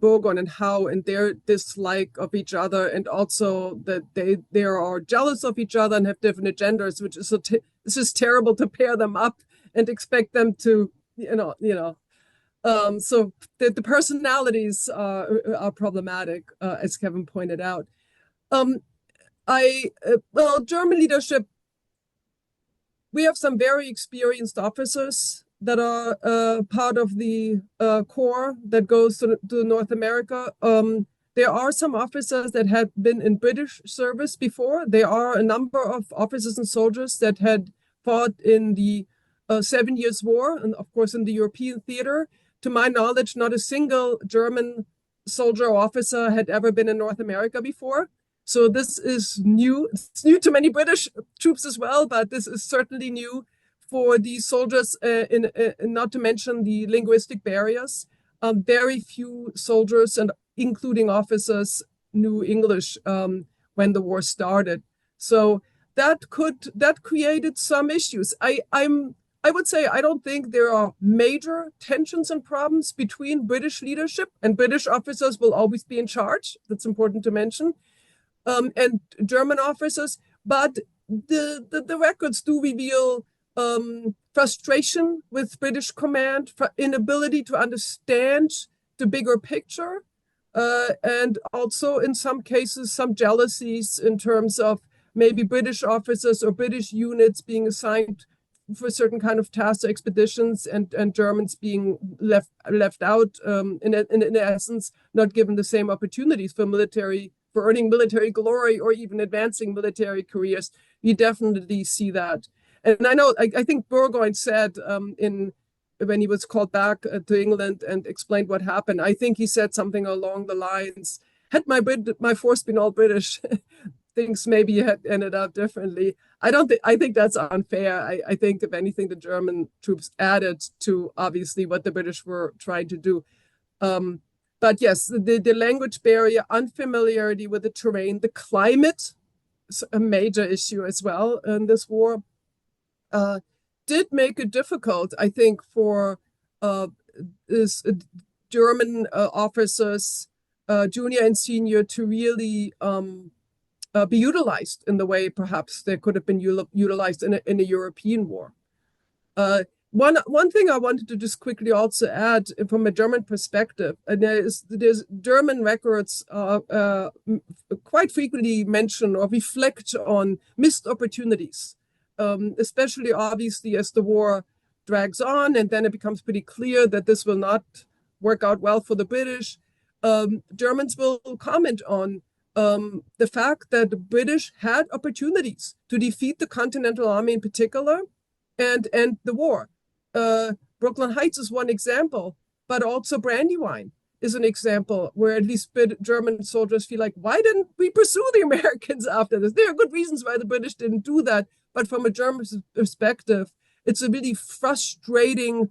Burgoyne and Howe and their dislike of each other, and also that they are jealous of each other and have different agendas, which is it's just terrible to pair them up and expect them to, so the personalities are problematic, as Kevin pointed out. German leadership. We have some very experienced officers that are part of the corps that goes to North America. There are some officers that had been in British service before. There are a number of officers and soldiers that had fought in the 7 Years' War, and of course in the European theater. To my knowledge, not a single German soldier or officer had ever been in North America before. So this is new. It's new to many British troops as well, but this is certainly new for these soldiers, not to mention the linguistic barriers. Very few soldiers, and including officers, knew English when the war started. So that created some issues. I would say I don't think there are major tensions and problems between British leadership, and British officers will always be in charge. That's important to mention. And German officers, but the records do reveal frustration with British command, inability to understand the bigger picture, and also in some cases some jealousies in terms of maybe British officers or British units being assigned for certain kind of tasks or expeditions, and Germans being left out, in essence, not given the same opportunities for earning military glory or even advancing military careers. You definitely see that. And I know, I think Burgoyne said when he was called back to England and explained what happened, I think he said something along the lines, had my force been all British, things maybe had ended up differently. I think that's unfair. I think, if anything, the German troops added to, obviously, what the British were trying to do. But yes, the language barrier, unfamiliarity with the terrain, the climate is a major issue as well in this war, did make it difficult, I think, for German officers, junior and senior, to really be utilized in the way perhaps they could have been utilized in a European war. One thing I wanted to just quickly also add from a German perspective, and there's German records quite frequently mention or reflect on missed opportunities, especially obviously as the war drags on, and then it becomes pretty clear that this will not work out well for the British. Germans will comment on the fact that the British had opportunities to defeat the Continental Army in particular and end the war. Brooklyn Heights is one example, but also Brandywine is an example where at least German soldiers feel like, why didn't we pursue the Americans after this? There are good reasons why the British didn't do that, but from a German perspective, it's a really frustrating,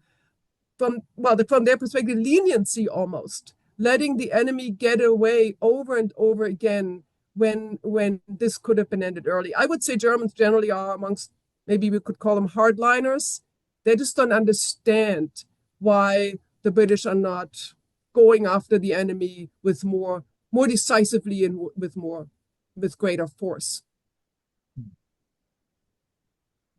from their perspective, leniency almost, letting the enemy get away over and over again when this could have been ended early. I would say Germans generally are amongst, maybe we could call them hardliners. They just don't understand why the British are not going after the enemy with more decisively and with greater force.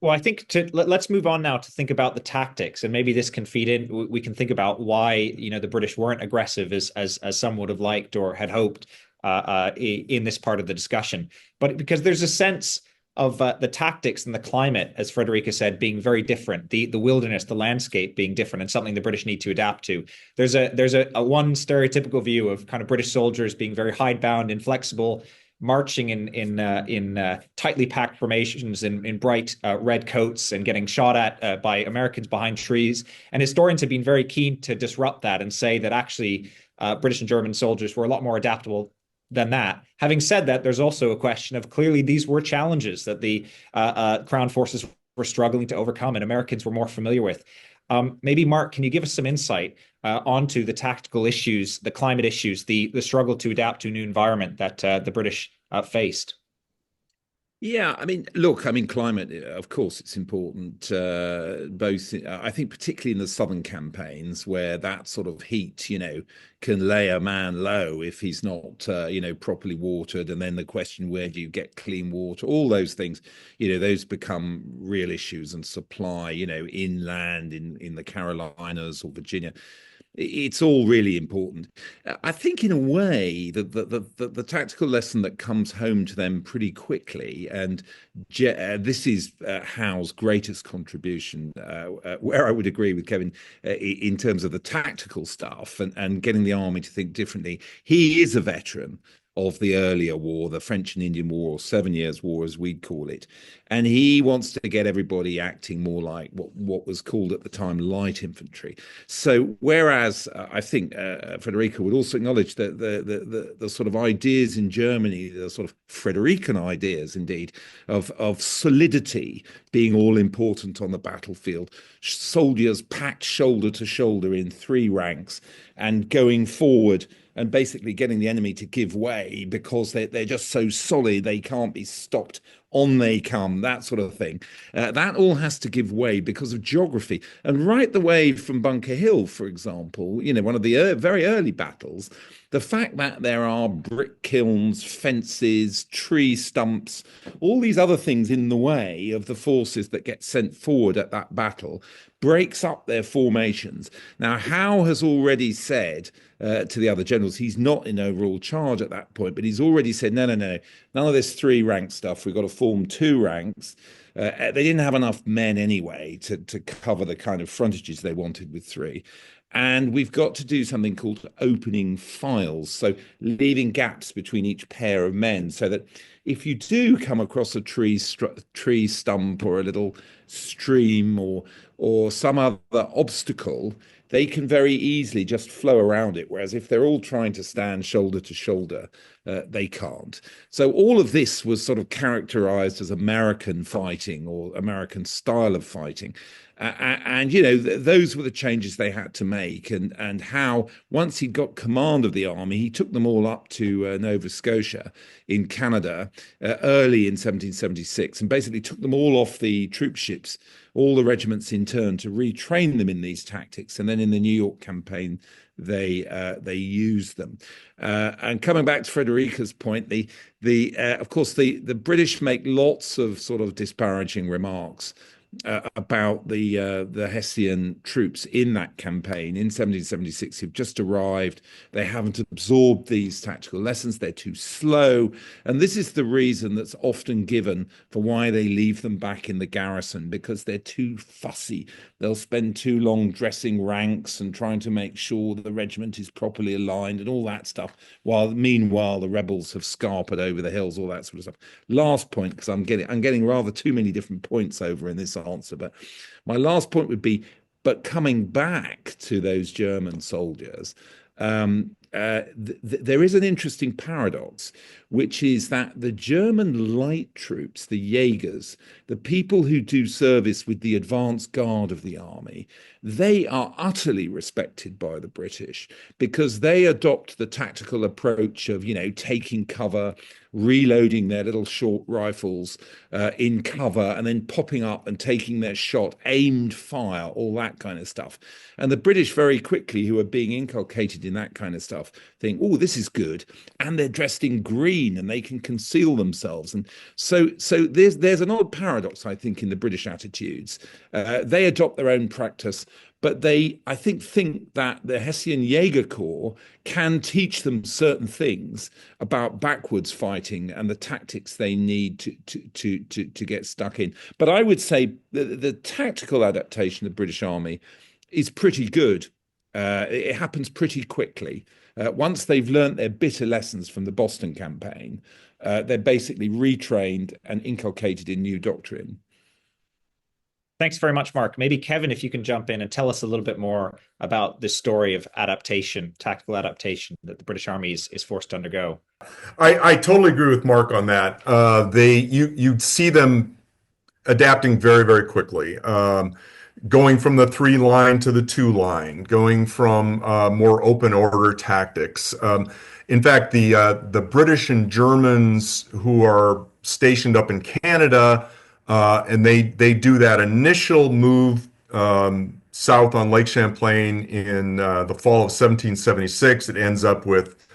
Well, I think let's move on now to think about the tactics, and maybe this can feed in. We can think about why the British weren't aggressive as some would have liked or had hoped in this part of the discussion. But because there's a sense of the tactics and the climate, as Frederica said, being very different, the wilderness, the landscape being different, and something the British need to adapt to. There's a one stereotypical view of kind of British soldiers being very hidebound, inflexible, marching in tightly packed formations in bright red coats and getting shot at by Americans behind trees. And historians have been very keen to disrupt that and say that actually British and German soldiers were a lot more adaptable than that. Having said that, there's also a question of, clearly these were challenges that the Crown forces were struggling to overcome and Americans were more familiar with. Maybe, Mark, can you give us some insight onto the tactical issues, the climate issues, the struggle to adapt to a new environment that the British faced? Yeah, look, climate, of course, it's important, both, I think, particularly in the southern campaigns, where that sort of heat, can lay a man low if he's not, properly watered. And then the question, where do you get clean water? All those things, those become real issues, and supply, inland in the Carolinas or Virginia. It's all really important. I think, in a way, the tactical lesson that comes home to them pretty quickly, and this is Howe's greatest contribution, where I would agree with Kevin in terms of the tactical stuff and getting the army to think differently. He is a veteran of the earlier war, the French and Indian War, or 7 Years' War, as we'd call it. And he wants to get everybody acting more like what was called at the time light infantry. So whereas I think Frederica would also acknowledge that the sort of ideas in Germany, the sort of Frederican ideas, indeed, of solidity being all important on the battlefield, soldiers packed shoulder to shoulder in 3 ranks and going forward and basically getting the enemy to give way because they're just so solid, they can't be stopped. On they come, that sort of thing. That all has to give way because of geography. And right the way from Bunker Hill, for example, one of the very early battles, the fact that there are brick kilns, fences, tree stumps, all these other things in the way of the forces that get sent forward at that battle breaks up their formations. Now, Howe has already said to the other generals, he's not in overall charge at that point, but he's already said, no, none of this 3-rank stuff. We've got to form two ranks. They didn't have enough men anyway to cover the kind of frontages they wanted with three. And we've got to do something called opening files, so leaving gaps between each pair of men, so that if you do come across a tree stump or a little stream or some other obstacle, they can very easily just flow around it. Whereas if they're all trying to stand shoulder to shoulder, they can't. So all of this was sort of characterized as American fighting or American style of fighting. And you know, those were the changes they had to make, and how once he got command of the army, he took them all up to Nova Scotia in Canada early in 1776, and basically took them all off the troop ships, all the regiments in turn, to retrain them in these tactics. And then in the New York campaign, they used them. And coming back to Frederica's point, of course the British make lots of sort of disparaging remarks about the Hessian troops in that campaign in 1776 who've just arrived. They haven't absorbed these tactical lessons. They're too slow. And this is the reason that's often given for why they leave them back in the garrison, because they're too fussy. They'll spend too long dressing ranks and trying to make sure that the regiment is properly aligned and all that stuff, while meanwhile the rebels have scarpered over the hills, all that sort of stuff. Last point, because I'm getting rather too many different points over in this answer, but my last point would be, but coming back to those German soldiers, there is an interesting paradox, which is that the German light troops, the Jaegers, the people who do service with the advance guard of the army, they are utterly respected by the British because they adopt the tactical approach of, you know, taking cover, reloading their little short rifles in cover, and then popping up and taking their shot, aimed fire, all that kind of stuff. And the British very quickly, who are being inculcated in that kind of stuff, think, oh, this is good. And they're dressed in green and they can conceal themselves. And so there's an odd paradox, I think, in the British attitudes. They adopt their own practice, but they, I think that the Hessian Jaeger Corps can teach them certain things about backwards fighting and the tactics they need to get stuck in. But I would say the tactical adaptation of the British Army is pretty good. It happens pretty quickly. Once they've learnt their bitter lessons from the Boston campaign, they're basically retrained and inculcated in new doctrine. Thanks very much, Mark. Maybe Kevin, if you can jump in and tell us a little bit more about this story of adaptation, tactical adaptation that the British Army is forced to undergo. I totally agree with Mark on that. You'd see them adapting very, very quickly. Going from the 3-line to the 2-line, going from more open order tactics. In fact, the British and Germans who are stationed up in Canada, and they do that initial move south on Lake Champlain in the fall of 1776. It ends up with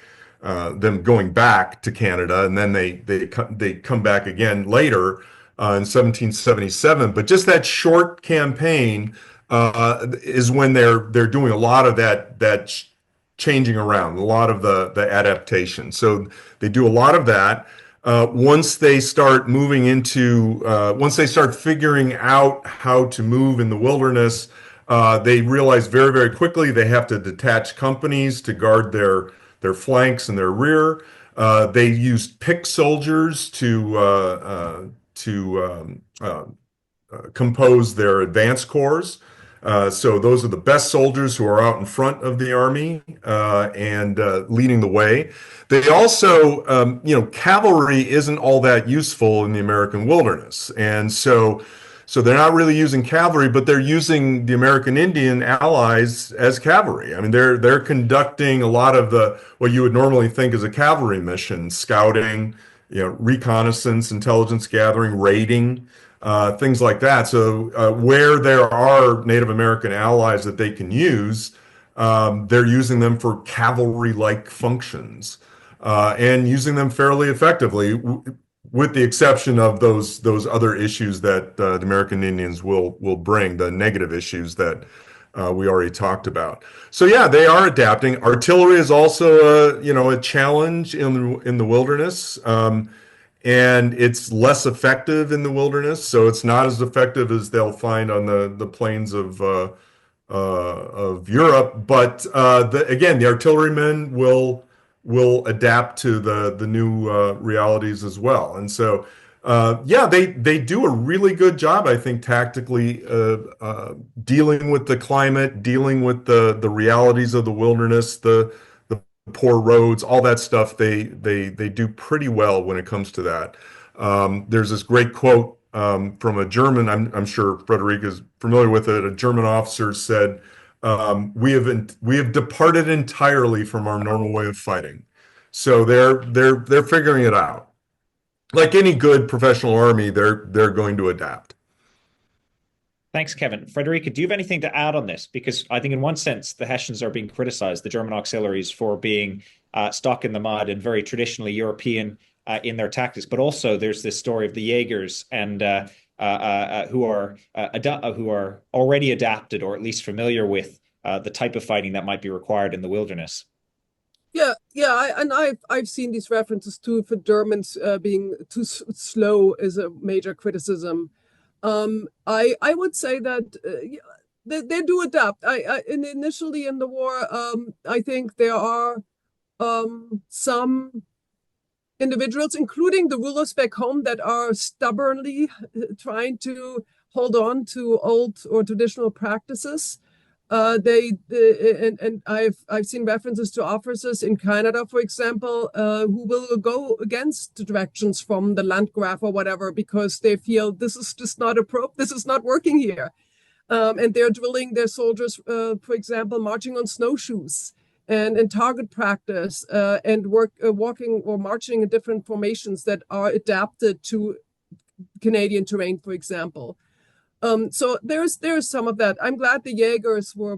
them going back to Canada, and then they come back again later. In 1777, but just that short campaign is when they're doing a lot of that changing around, a lot of the adaptation. So they do a lot of that. Once they start moving into, once they start figuring out how to move in the wilderness, they realize very, very quickly they have to detach companies to guard their flanks and their rear. They used picked soldiers to compose their advance corps. So those are the best soldiers who are out in front of the army and leading the way. They also, cavalry isn't all that useful in the American wilderness. And so they're not really using cavalry, but they're using the American Indian allies as cavalry. I mean, they're conducting a lot of what you would normally think is a cavalry mission, scouting, reconnaissance, intelligence gathering, raiding, things like that. So where there are Native American allies that they can use, they're using them for cavalry-like functions and using them fairly effectively, with the exception of those other issues that the American Indians will bring, the negative issues that we already talked about. So yeah, they are adapting. Artillery is also a challenge in the wilderness. and it's less effective in the wilderness. So it's not as effective as they'll find on the plains of Europe. But again, the artillerymen will adapt to the new realities as well. And so, yeah, they do a really good job, I think, tactically dealing with the climate, dealing with the realities of the wilderness, the poor roads, all that stuff. They do pretty well when it comes to that. There's this great quote from a German. I'm sure Frederica is familiar with it. A German officer said, "We have departed entirely from our normal way of fighting." So they're figuring it out. Like any good professional army, they're going to adapt. Thanks, Kevin. Frederica, do you have anything to add on this? Because I think in one sense, the Hessians are being criticized, the German auxiliaries, for being stuck in the mud and very traditionally European in their tactics. But also there's this story of the Jaegers and who are already adapted or at least familiar with the type of fighting that might be required in the wilderness. Yeah, I've seen these references too, for Germans being too slow is a major criticism. I would say that they do adapt. Initially in the war, I think there are some individuals, including the rulers back home, that are stubbornly trying to hold on to old or traditional practices. I've seen references to officers in Canada, for example, who will go against the directions from the Landgraf or whatever because they feel this is just not appropriate. This is not working here, and they're drilling their soldiers, for example, marching on snowshoes and in target practice, and walking or marching in different formations that are adapted to Canadian terrain, for example. So there's some of that. I'm glad the Jaegers were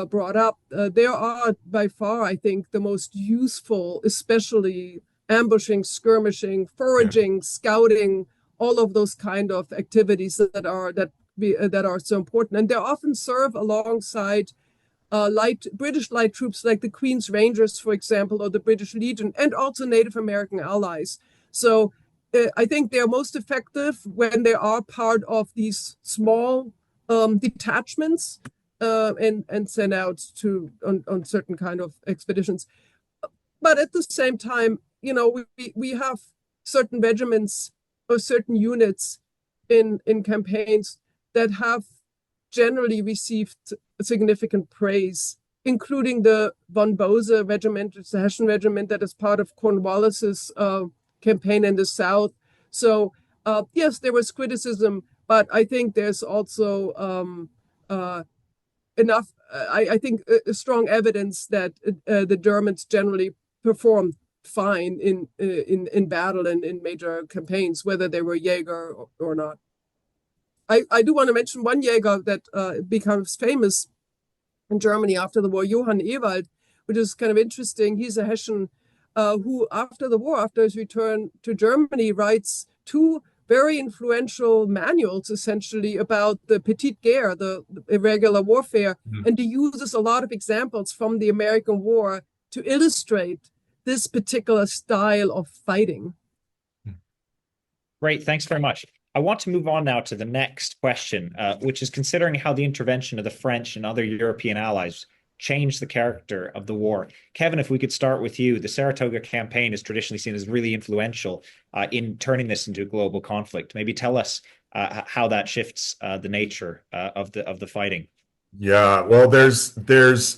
brought up. They are by far, I think, the most useful, especially ambushing, skirmishing, foraging, scouting, all of those kind of activities that are so important. And they often serve alongside British light troops like the Queen's Rangers, for example, or the British Legion, and also Native American allies. So I think they're most effective when they are part of these small detachments and sent out on certain kind of expeditions. But at the same time, we have certain regiments or certain units in campaigns that have generally received significant praise, including the von Bose regiment, it's the Hessian regiment that is part of Cornwallis's campaign in the South. So yes, there was criticism, but I think there's also enough, I think, strong evidence that the Germans generally performed fine in battle and in major campaigns, whether they were Jaeger or not. I do want to mention one Jaeger that becomes famous in Germany after the war, Johann Ewald, which is kind of interesting. He's a Hessian who, after the war, after his return to Germany, writes two very influential manuals, essentially, about the petite guerre, the irregular warfare. Mm-hmm. And he uses a lot of examples from the American War to illustrate this particular style of fighting. Great, thanks very much. I want to move on now to the next question, which is considering how the intervention of the French and other European allies changed the character of the war. Kevin, if we could start with you. The Saratoga campaign is traditionally seen as really influential in turning this into a global conflict. Maybe tell us how that shifts the nature of the fighting. Yeah, well, there's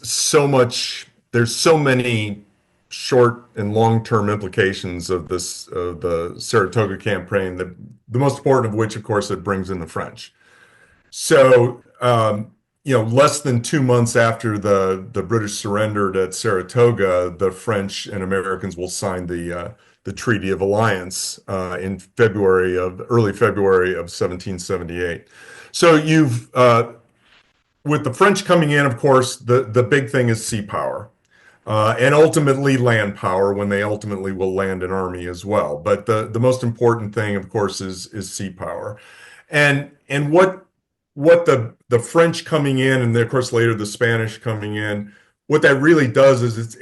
so many short and long-term implications of the Saratoga campaign, the most important of which, of course, it brings in the French. So, less than 2 months after the British surrendered at Saratoga, the French and Americans will sign the Treaty of Alliance in early February of 1778. So with the French coming in, of course, the big thing is sea power. And ultimately land power, when they ultimately will land an army as well. But the most important thing, of course, is sea power. And what the French coming in, and of course later the Spanish coming in, what that really does is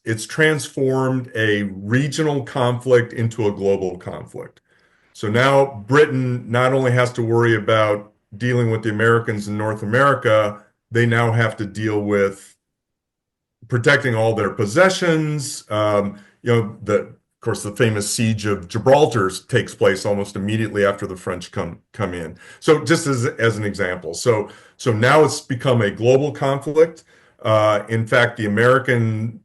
it's transformed a regional conflict into a global conflict. So now Britain not only has to worry about dealing with the Americans in North America, they now have to deal with protecting all their possessions. Of course, the famous siege of Gibraltar takes place almost immediately after the French come in. So just as an example, so now it's become a global conflict. In fact, the American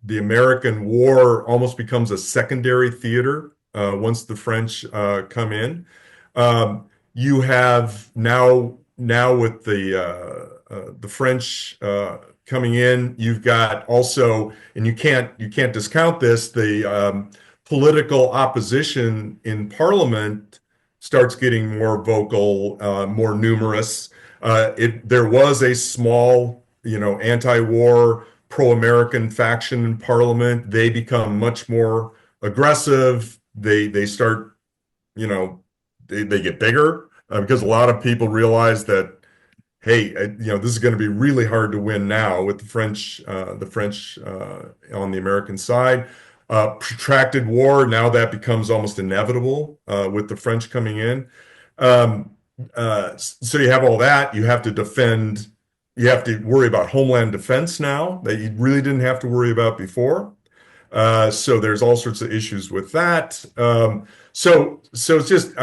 war almost becomes a secondary theater once the French come in. You have now with the French coming in, you've got also, and you can't discount this, the political opposition in Parliament starts getting more vocal, more numerous. There was a small, anti-war, pro-American faction in Parliament. They become much more aggressive. They start, they get bigger because a lot of people realize that, hey, this is going to be really hard to win now with the French on the American side. Protracted war, now that becomes almost inevitable with the French coming in. So you have all that. You have to defend. You have to worry about homeland defense now that you really didn't have to worry about before. So there's all sorts of issues with that. So it's just,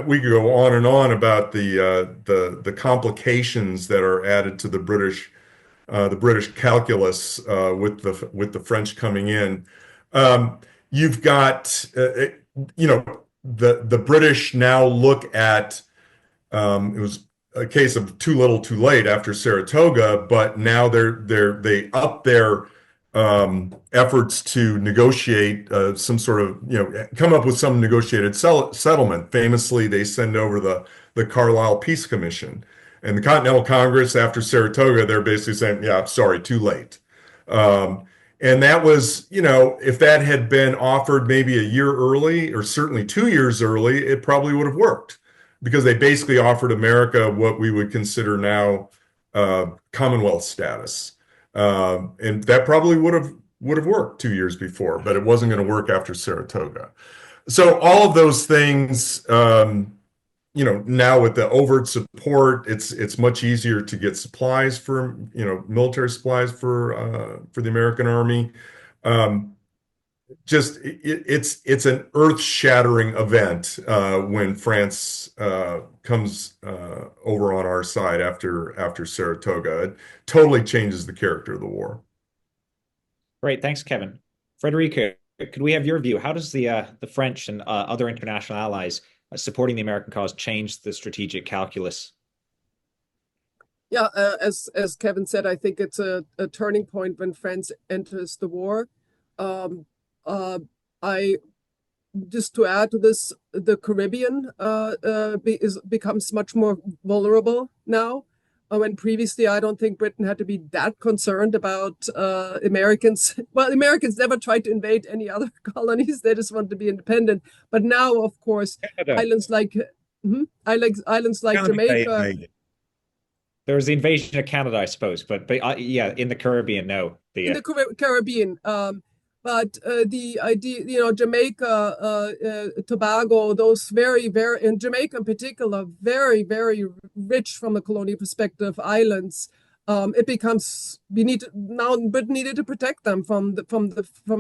we could go on and on about the complications that are added to the British calculus with the French coming in. You've got the British now look at it was a case of too little, too late after Saratoga, but now they up their efforts to negotiate some sort of, come up with some negotiated settlement. Famously, they send over the Carlisle Peace Commission. And the Continental Congress after Saratoga, they're basically saying, yeah, sorry, too late. And that was, if that had been offered maybe a year early or certainly 2 years early, it probably would have worked because they basically offered America what we would consider now Commonwealth status. And that probably would have worked 2 years before, but it wasn't going to work after Saratoga. So all of those things, now with the overt support, it's much easier to get supplies for, military supplies for the American Army. It's an earth-shattering event when France comes over on our side after Saratoga. It totally changes the character of the war. Great, thanks, Kevin. Frederica, could we have your view? How does the French and other international allies supporting the American cause change the strategic calculus? Yeah, as Kevin said, I think it's a turning point when France enters the war. Just to add to this, the Caribbean becomes much more vulnerable now. When previously, I don't think Britain had to be that concerned about Americans. Well, Americans never tried to invade any other colonies; they just wanted to be independent. But now, of course, islands like Jamaica. There was the invasion of Canada, I suppose, but yeah, in the Caribbean, no. In the Caribbean. But the idea, Jamaica, Tobago, those very, very, in Jamaica in particular, very, very rich from a colonial perspective islands. It becomes Britain needed to protect them from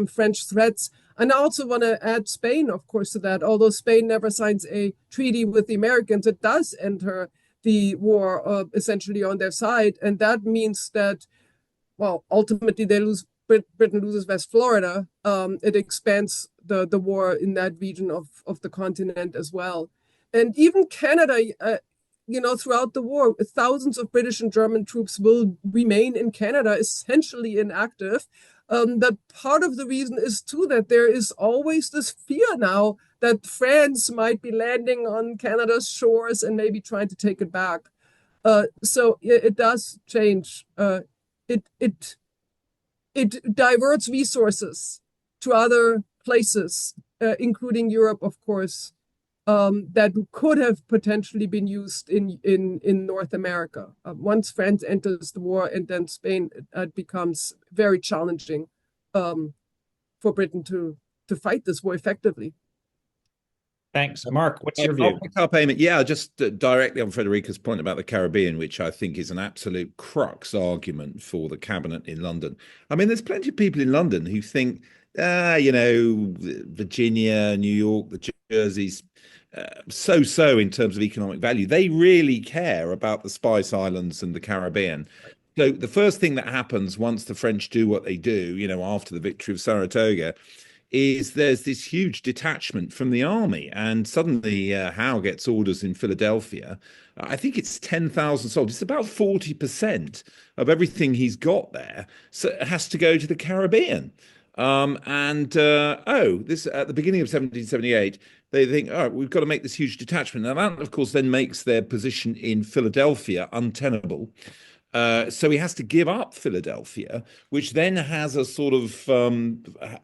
French threats. And I also want to add Spain, of course, to that. Although Spain never signs a treaty with the Americans, it does enter the war essentially on their side, and that means that, well, ultimately Britain loses West Florida. It expands the war in that region of the continent as well. And even Canada, throughout the war, thousands of British and German troops will remain in Canada, essentially inactive. That part of the reason is, too, that there is always this fear now that France might be landing on Canada's shores and maybe trying to take it back. So it does change. It diverts resources to other places, including Europe, of course. that could have potentially been used in North America. Once France enters the war and then Spain, it becomes very challenging for Britain to fight this war effectively. Thanks. Mark, what's your view? I'll pick up, Eamon. Yeah, just directly on Frederica's point about the Caribbean, which I think is an absolute crux argument for the cabinet in London. I mean, there's plenty of people in London who think, Virginia, New York, the Jerseys, so-so in terms of economic value. They really care about the Spice Islands and the Caribbean. So the first thing that happens once the French do what they do, after the victory of Saratoga, is there's this huge detachment from the army, and suddenly Howe gets orders in Philadelphia. I think it's 10,000 soldiers. It's about 40% of everything he's got there, so it has to go to the Caribbean. This at the beginning of 1778, they think, oh, we've got to make this huge detachment. Now that, of course, then makes their position in Philadelphia untenable. So he has to give up Philadelphia, which then has a sort of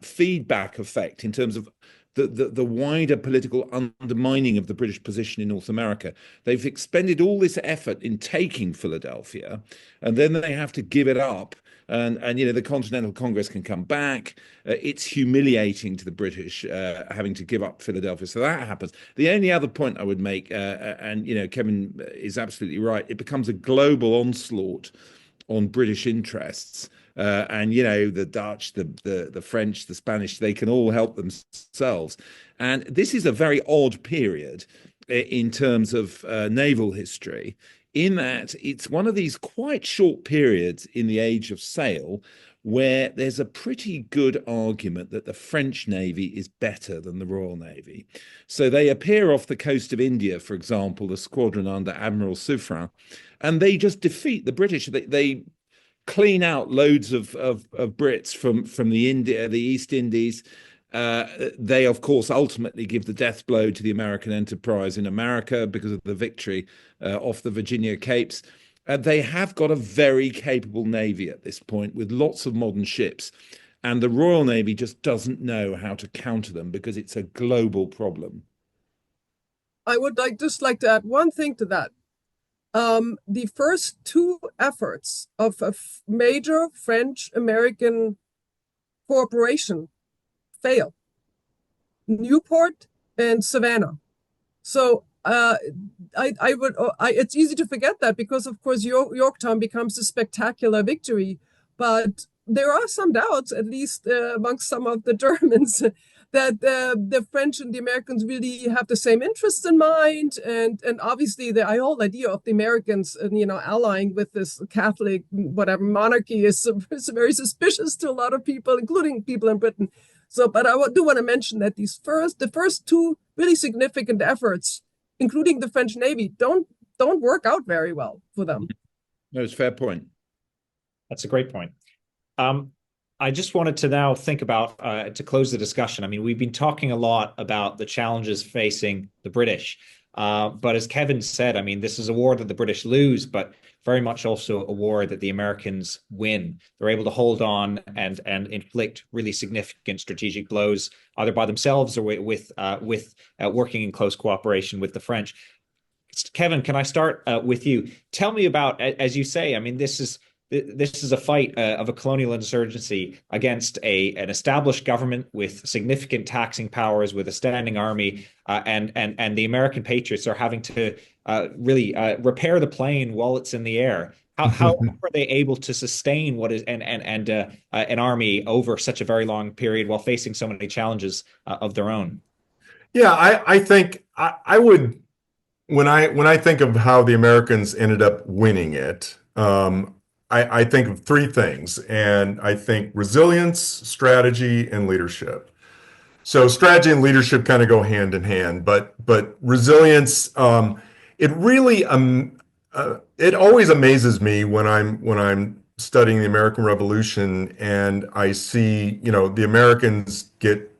feedback effect in terms of the wider political undermining of the British position in North America. They've expended all this effort in taking Philadelphia, and then they have to give it up. And the Continental Congress can come back. It's humiliating to the British having to give up Philadelphia. So that happens. The only other point I would make, Kevin is absolutely right, it becomes a global onslaught on British interests. The Dutch, the French, the Spanish, they can all help themselves. And this is a very odd period in terms of naval history, in that it's one of these quite short periods in the age of sail where there's a pretty good argument that the French Navy is better than the Royal Navy. So they appear off the coast of India, for example, the squadron under Admiral Suffren, and they just defeat the British. They clean out loads of Brits from the East Indies. They, of course, ultimately give the death blow to the American enterprise in America because of the victory off the Virginia Capes. They have got a very capable Navy at this point with lots of modern ships. And the Royal Navy just doesn't know how to counter them because it's a global problem. I would just like to add one thing to that. The first two efforts of a major French-American cooperation fail. Newport and Savannah. So it's easy to forget that because, of course, Yorktown becomes a spectacular victory. But there are some doubts, at least amongst some of the Germans, that the French and the Americans really have the same interests in mind. And obviously, the whole idea of the Americans, allying with this Catholic, whatever, monarchy is very suspicious to a lot of people, including people in Britain. So, but I do want to mention that the first two really significant efforts, including the French Navy, don't work out very well for them. No, it's a fair point. That's a great point. I just wanted to now think about, to close the discussion. I mean, we've been talking a lot about the challenges facing the British. But as Kevin said, I mean, this is a war that the British lose, but very much also a war that the Americans win. They're able to hold on and inflict really significant strategic blows, either by themselves or with working in close cooperation with the French. Kevin, can I start with you? Tell me about, as you say, I mean, this is a fight of a colonial insurgency against an established government with significant taxing powers, with a standing army, and the American patriots are having to really repair the plane while it's in the air. How are they able to sustain what is an army over such a very long period while facing so many challenges of their own? Yeah, I think I would, when I think of how the Americans ended up winning it. I think of three things, and I think resilience, strategy, and leadership. So strategy and leadership kind of go hand in hand, but resilience, it really it always amazes me when I'm studying the American Revolution and I see, the Americans get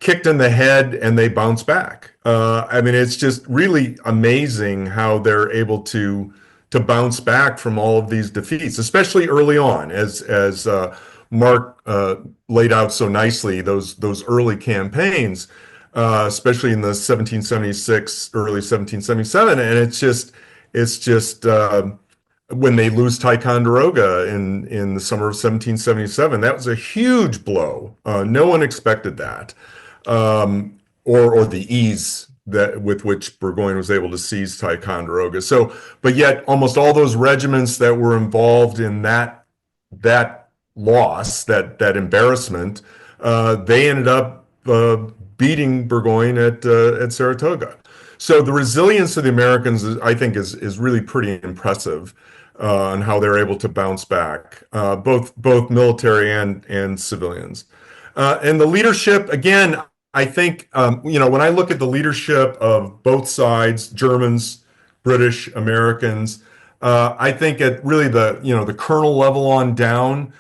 kicked in the head and they bounce back. I mean, it's just really amazing how they're able to bounce back from all of these defeats, especially early on, as Mark laid out so nicely, those early campaigns. especially in the 1776, early 1777. And it's just when they lose Ticonderoga in the summer of 1777, that was a huge blow. No one expected that, or the ease that with which Burgoyne was able to seize Ticonderoga. So, but yet almost all those regiments that were involved in that loss, that embarrassment, they ended up beating Burgoyne at Saratoga. So the resilience of the Americans, I think, is really pretty impressive on how they're able to bounce back, both military and civilians. And the leadership, again, I think, when I look at the leadership of both sides, Germans, British, Americans, I think at really the colonel level on down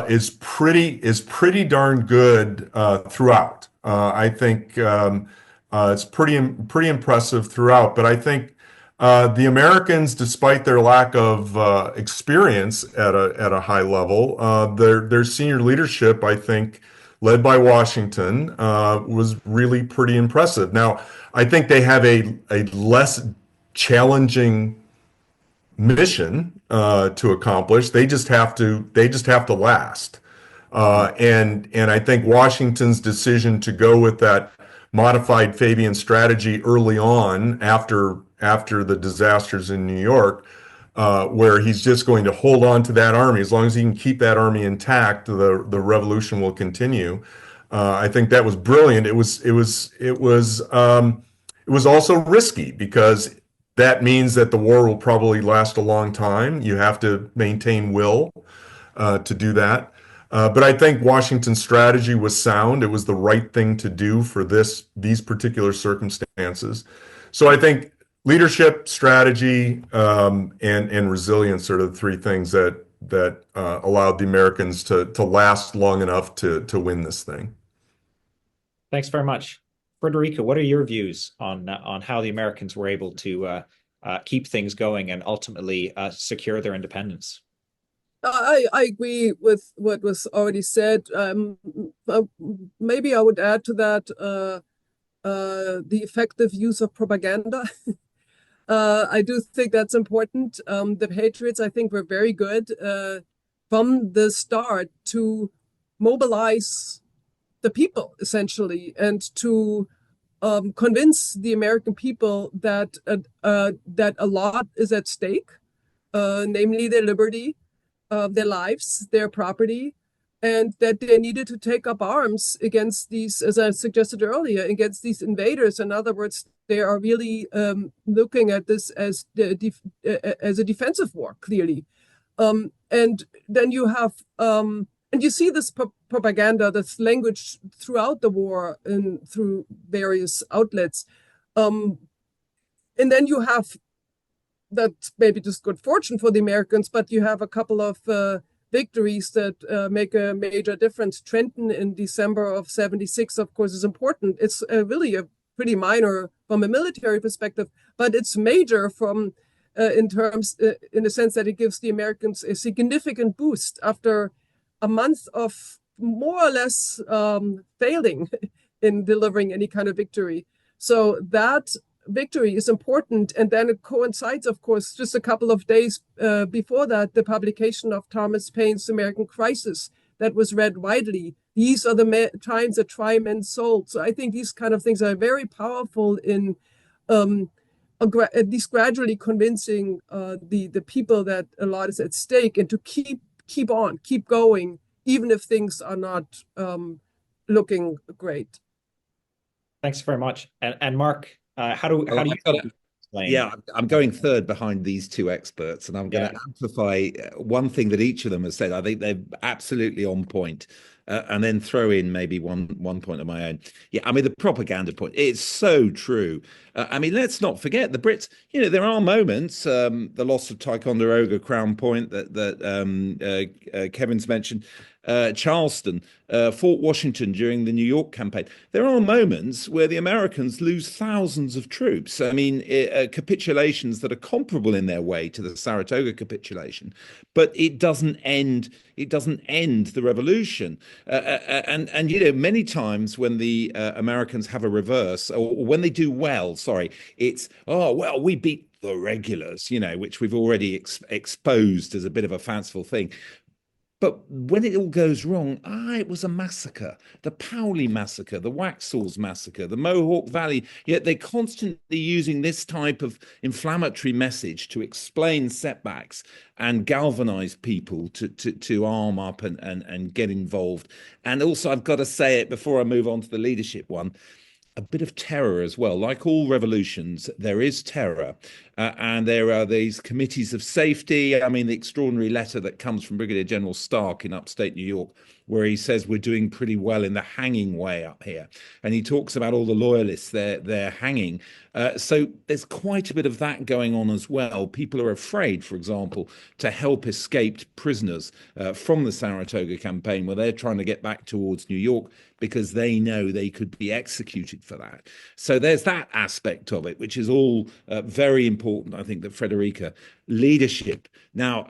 is pretty darn good throughout. I think it's pretty impressive throughout. But I think the Americans, despite their lack of experience at a high level, their senior leadership, I think, led by Washington, was really pretty impressive. Now, I think they have a less challenging mission to accomplish. They just have to last. And I think Washington's decision to go with that modified Fabian strategy early on after the disasters in New York, where he's just going to hold on to that army. As long as he can keep that army intact, the revolution will continue. I think that was brilliant. It was also risky because that means that the war will probably last a long time. You have to maintain will to do that. But I think Washington's strategy was sound. It was the right thing to do for these particular circumstances. So I think leadership, strategy, and resilience are the three things that allowed the Americans to last long enough to win this thing. Thanks very much. Frederica, what are your views on how the Americans were able to keep things going and ultimately secure their independence? I agree with what was already said. Maybe I would add to that the effective use of propaganda. I do think that's important. The Patriots, I think, were very good from the start to mobilize the people, essentially, and to convince the American people that a lot is at stake, namely their liberty, their lives, their property, and that they needed to take up arms against these, as I suggested earlier, against these invaders. In other words, they are really looking at this as a defensive war, clearly. And then you have, and you see this propaganda, this language throughout the war and through various outlets. And then you have, that's maybe just good fortune for the Americans, but you have a couple of victories that make a major difference. Trenton in December of 76, of course, is important. It's really a pretty minor from a military perspective, but it's major from in the sense that it gives the Americans a significant boost after a month of more or less failing in delivering any kind of victory. So that victory is important. And then it coincides, of course, just a couple of days before that, the publication of Thomas Paine's American Crisis that was read widely. These are the times that try men's souls. So I think these kind of things are very powerful in at least gradually convincing the people that a lot is at stake, and to keep going, even if things are not looking great. Thanks very much. And Mark, how do you explain? Yeah, I'm going third behind these two experts, and I'm going to amplify one thing that each of them has said. I think they're absolutely on point. And then throw in maybe one point of my own. Yeah, I mean, the propaganda point, it's so true. I mean, let's not forget the Brits, there are moments, the loss of Ticonderoga, Crown Point that Kevin's mentioned, Charleston, Fort Washington during the New York campaign. There are moments where the Americans lose thousands of troops. I mean, capitulations that are comparable in their way to the Saratoga capitulation, but it doesn't end the revolution. And many times when the Americans have a reverse, or when they do well, sorry, it's, oh, well, we beat the regulars, which we've already exposed as a bit of a fanciful thing. But when it all goes wrong, it was a massacre. The Paoli massacre, the Waxhaws massacre, the Mohawk Valley. Yet they're constantly using this type of inflammatory message to explain setbacks and galvanize people to arm up and get involved. And also, I've got to say it before I move on to the leadership one, a bit of terror as well. Like all revolutions, there is terror. And there are these committees of safety. I mean, the extraordinary letter that comes from Brigadier General Stark in upstate New York, where he says we're doing pretty well in the hanging way up here. And he talks about all the loyalists they're hanging. So there's quite a bit of that going on as well. People are afraid, for example, to help escaped prisoners from the Saratoga campaign, where they're trying to get back towards New York because they know they could be executed for that. So there's that aspect of it, which is all very important, I think, that Frederica, leadership. Now,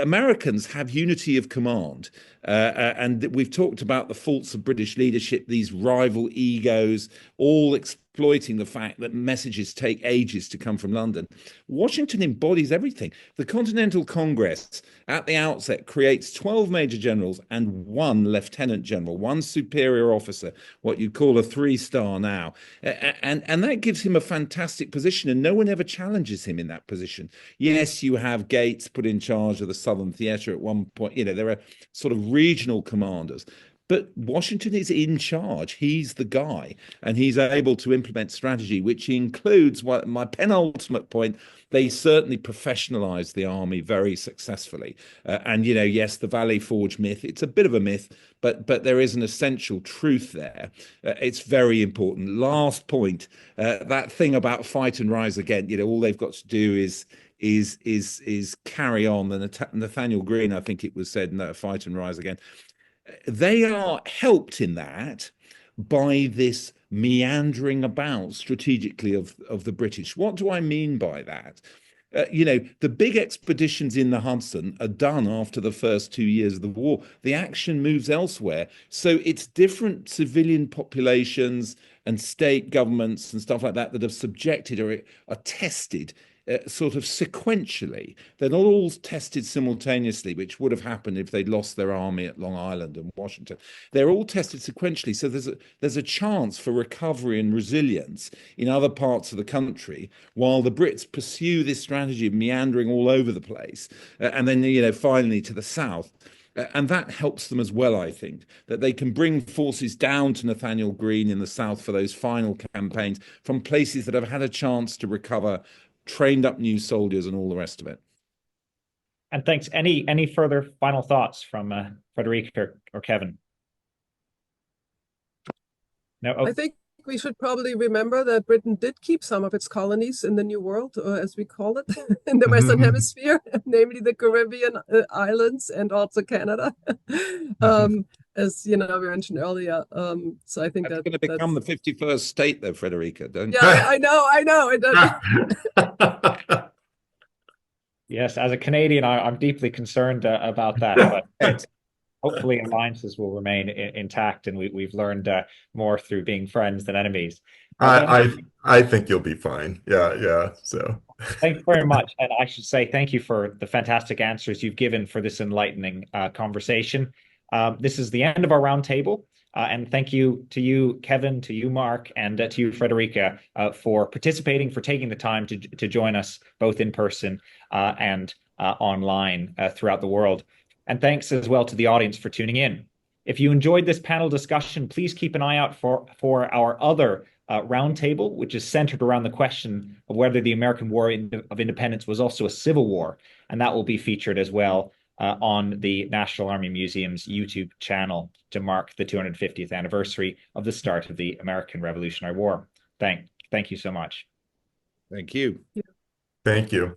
Americans have unity of command, and we've talked about the faults of British leadership, these rival egos, all exploiting the fact that messages take ages to come from London. Washington embodies everything. The Continental Congress at the outset creates 12 major generals and one lieutenant general, one superior officer, what you'd call a 3-star now. And that gives him a fantastic position, and no one ever challenges him in that position. Yes, you have Gates put in charge of the Southern Theater at one point. There are sort of regional commanders. But Washington is in charge. He's the guy, and he's able to implement strategy, which includes my penultimate point. They certainly professionalized the army very successfully. And, yes, the Valley Forge myth, it's a bit of a myth, but there is an essential truth there. It's very important. Last point, that thing about fight and rise again, all they've got to do is carry on. And Nathaniel Greene, I think it was said, no, fight and rise again. They are helped in that by this meandering about strategically of the British. What do I mean by that? The big expeditions in the Hudson are done after the first 2 years of the war. The action moves elsewhere. So it's different civilian populations and state governments and stuff like that that have subjected or are tested sort of sequentially. They're not all tested simultaneously, which would have happened if they'd lost their army at Long Island and Washington. They're all tested sequentially. So there's a chance for recovery and resilience in other parts of the country while the Brits pursue this strategy of meandering all over the place. And then, finally to the south. And that helps them as well, I think, that they can bring forces down to Nathaniel Greene in the south for those final campaigns from places that have had a chance to recover, trained up new soldiers and all the rest of it. And thanks. Any further final thoughts from Frederica or Kevin? No. I think we should probably remember that Britain did keep some of its colonies in the New World, as we call it, in the Western Hemisphere, namely the Caribbean islands and also Canada, as we mentioned earlier. So I think that's going to become the 51st state, though, Frederica, don't you? Yeah, I know. Yes, as a Canadian, I'm deeply concerned about that. But hopefully, alliances will remain intact, and we've learned more through being friends than enemies. I think you'll be fine. Yeah. So thanks very much, and I should say thank you for the fantastic answers you've given for this enlightening conversation. This is the end of our roundtable. And thank you to you, Kevin, to you, Mark, and to you, Frederica, for participating, for taking the time to join us both in person and online throughout the world. And thanks as well to the audience for tuning in. If you enjoyed this panel discussion, please keep an eye out for our other roundtable, which is centered around the question of whether the American War of Independence was also a civil war. And that will be featured as well on the National Army Museum's YouTube channel to mark the 250th anniversary of the start of the American Revolutionary War. Thank you so much. Thank you. Thank you.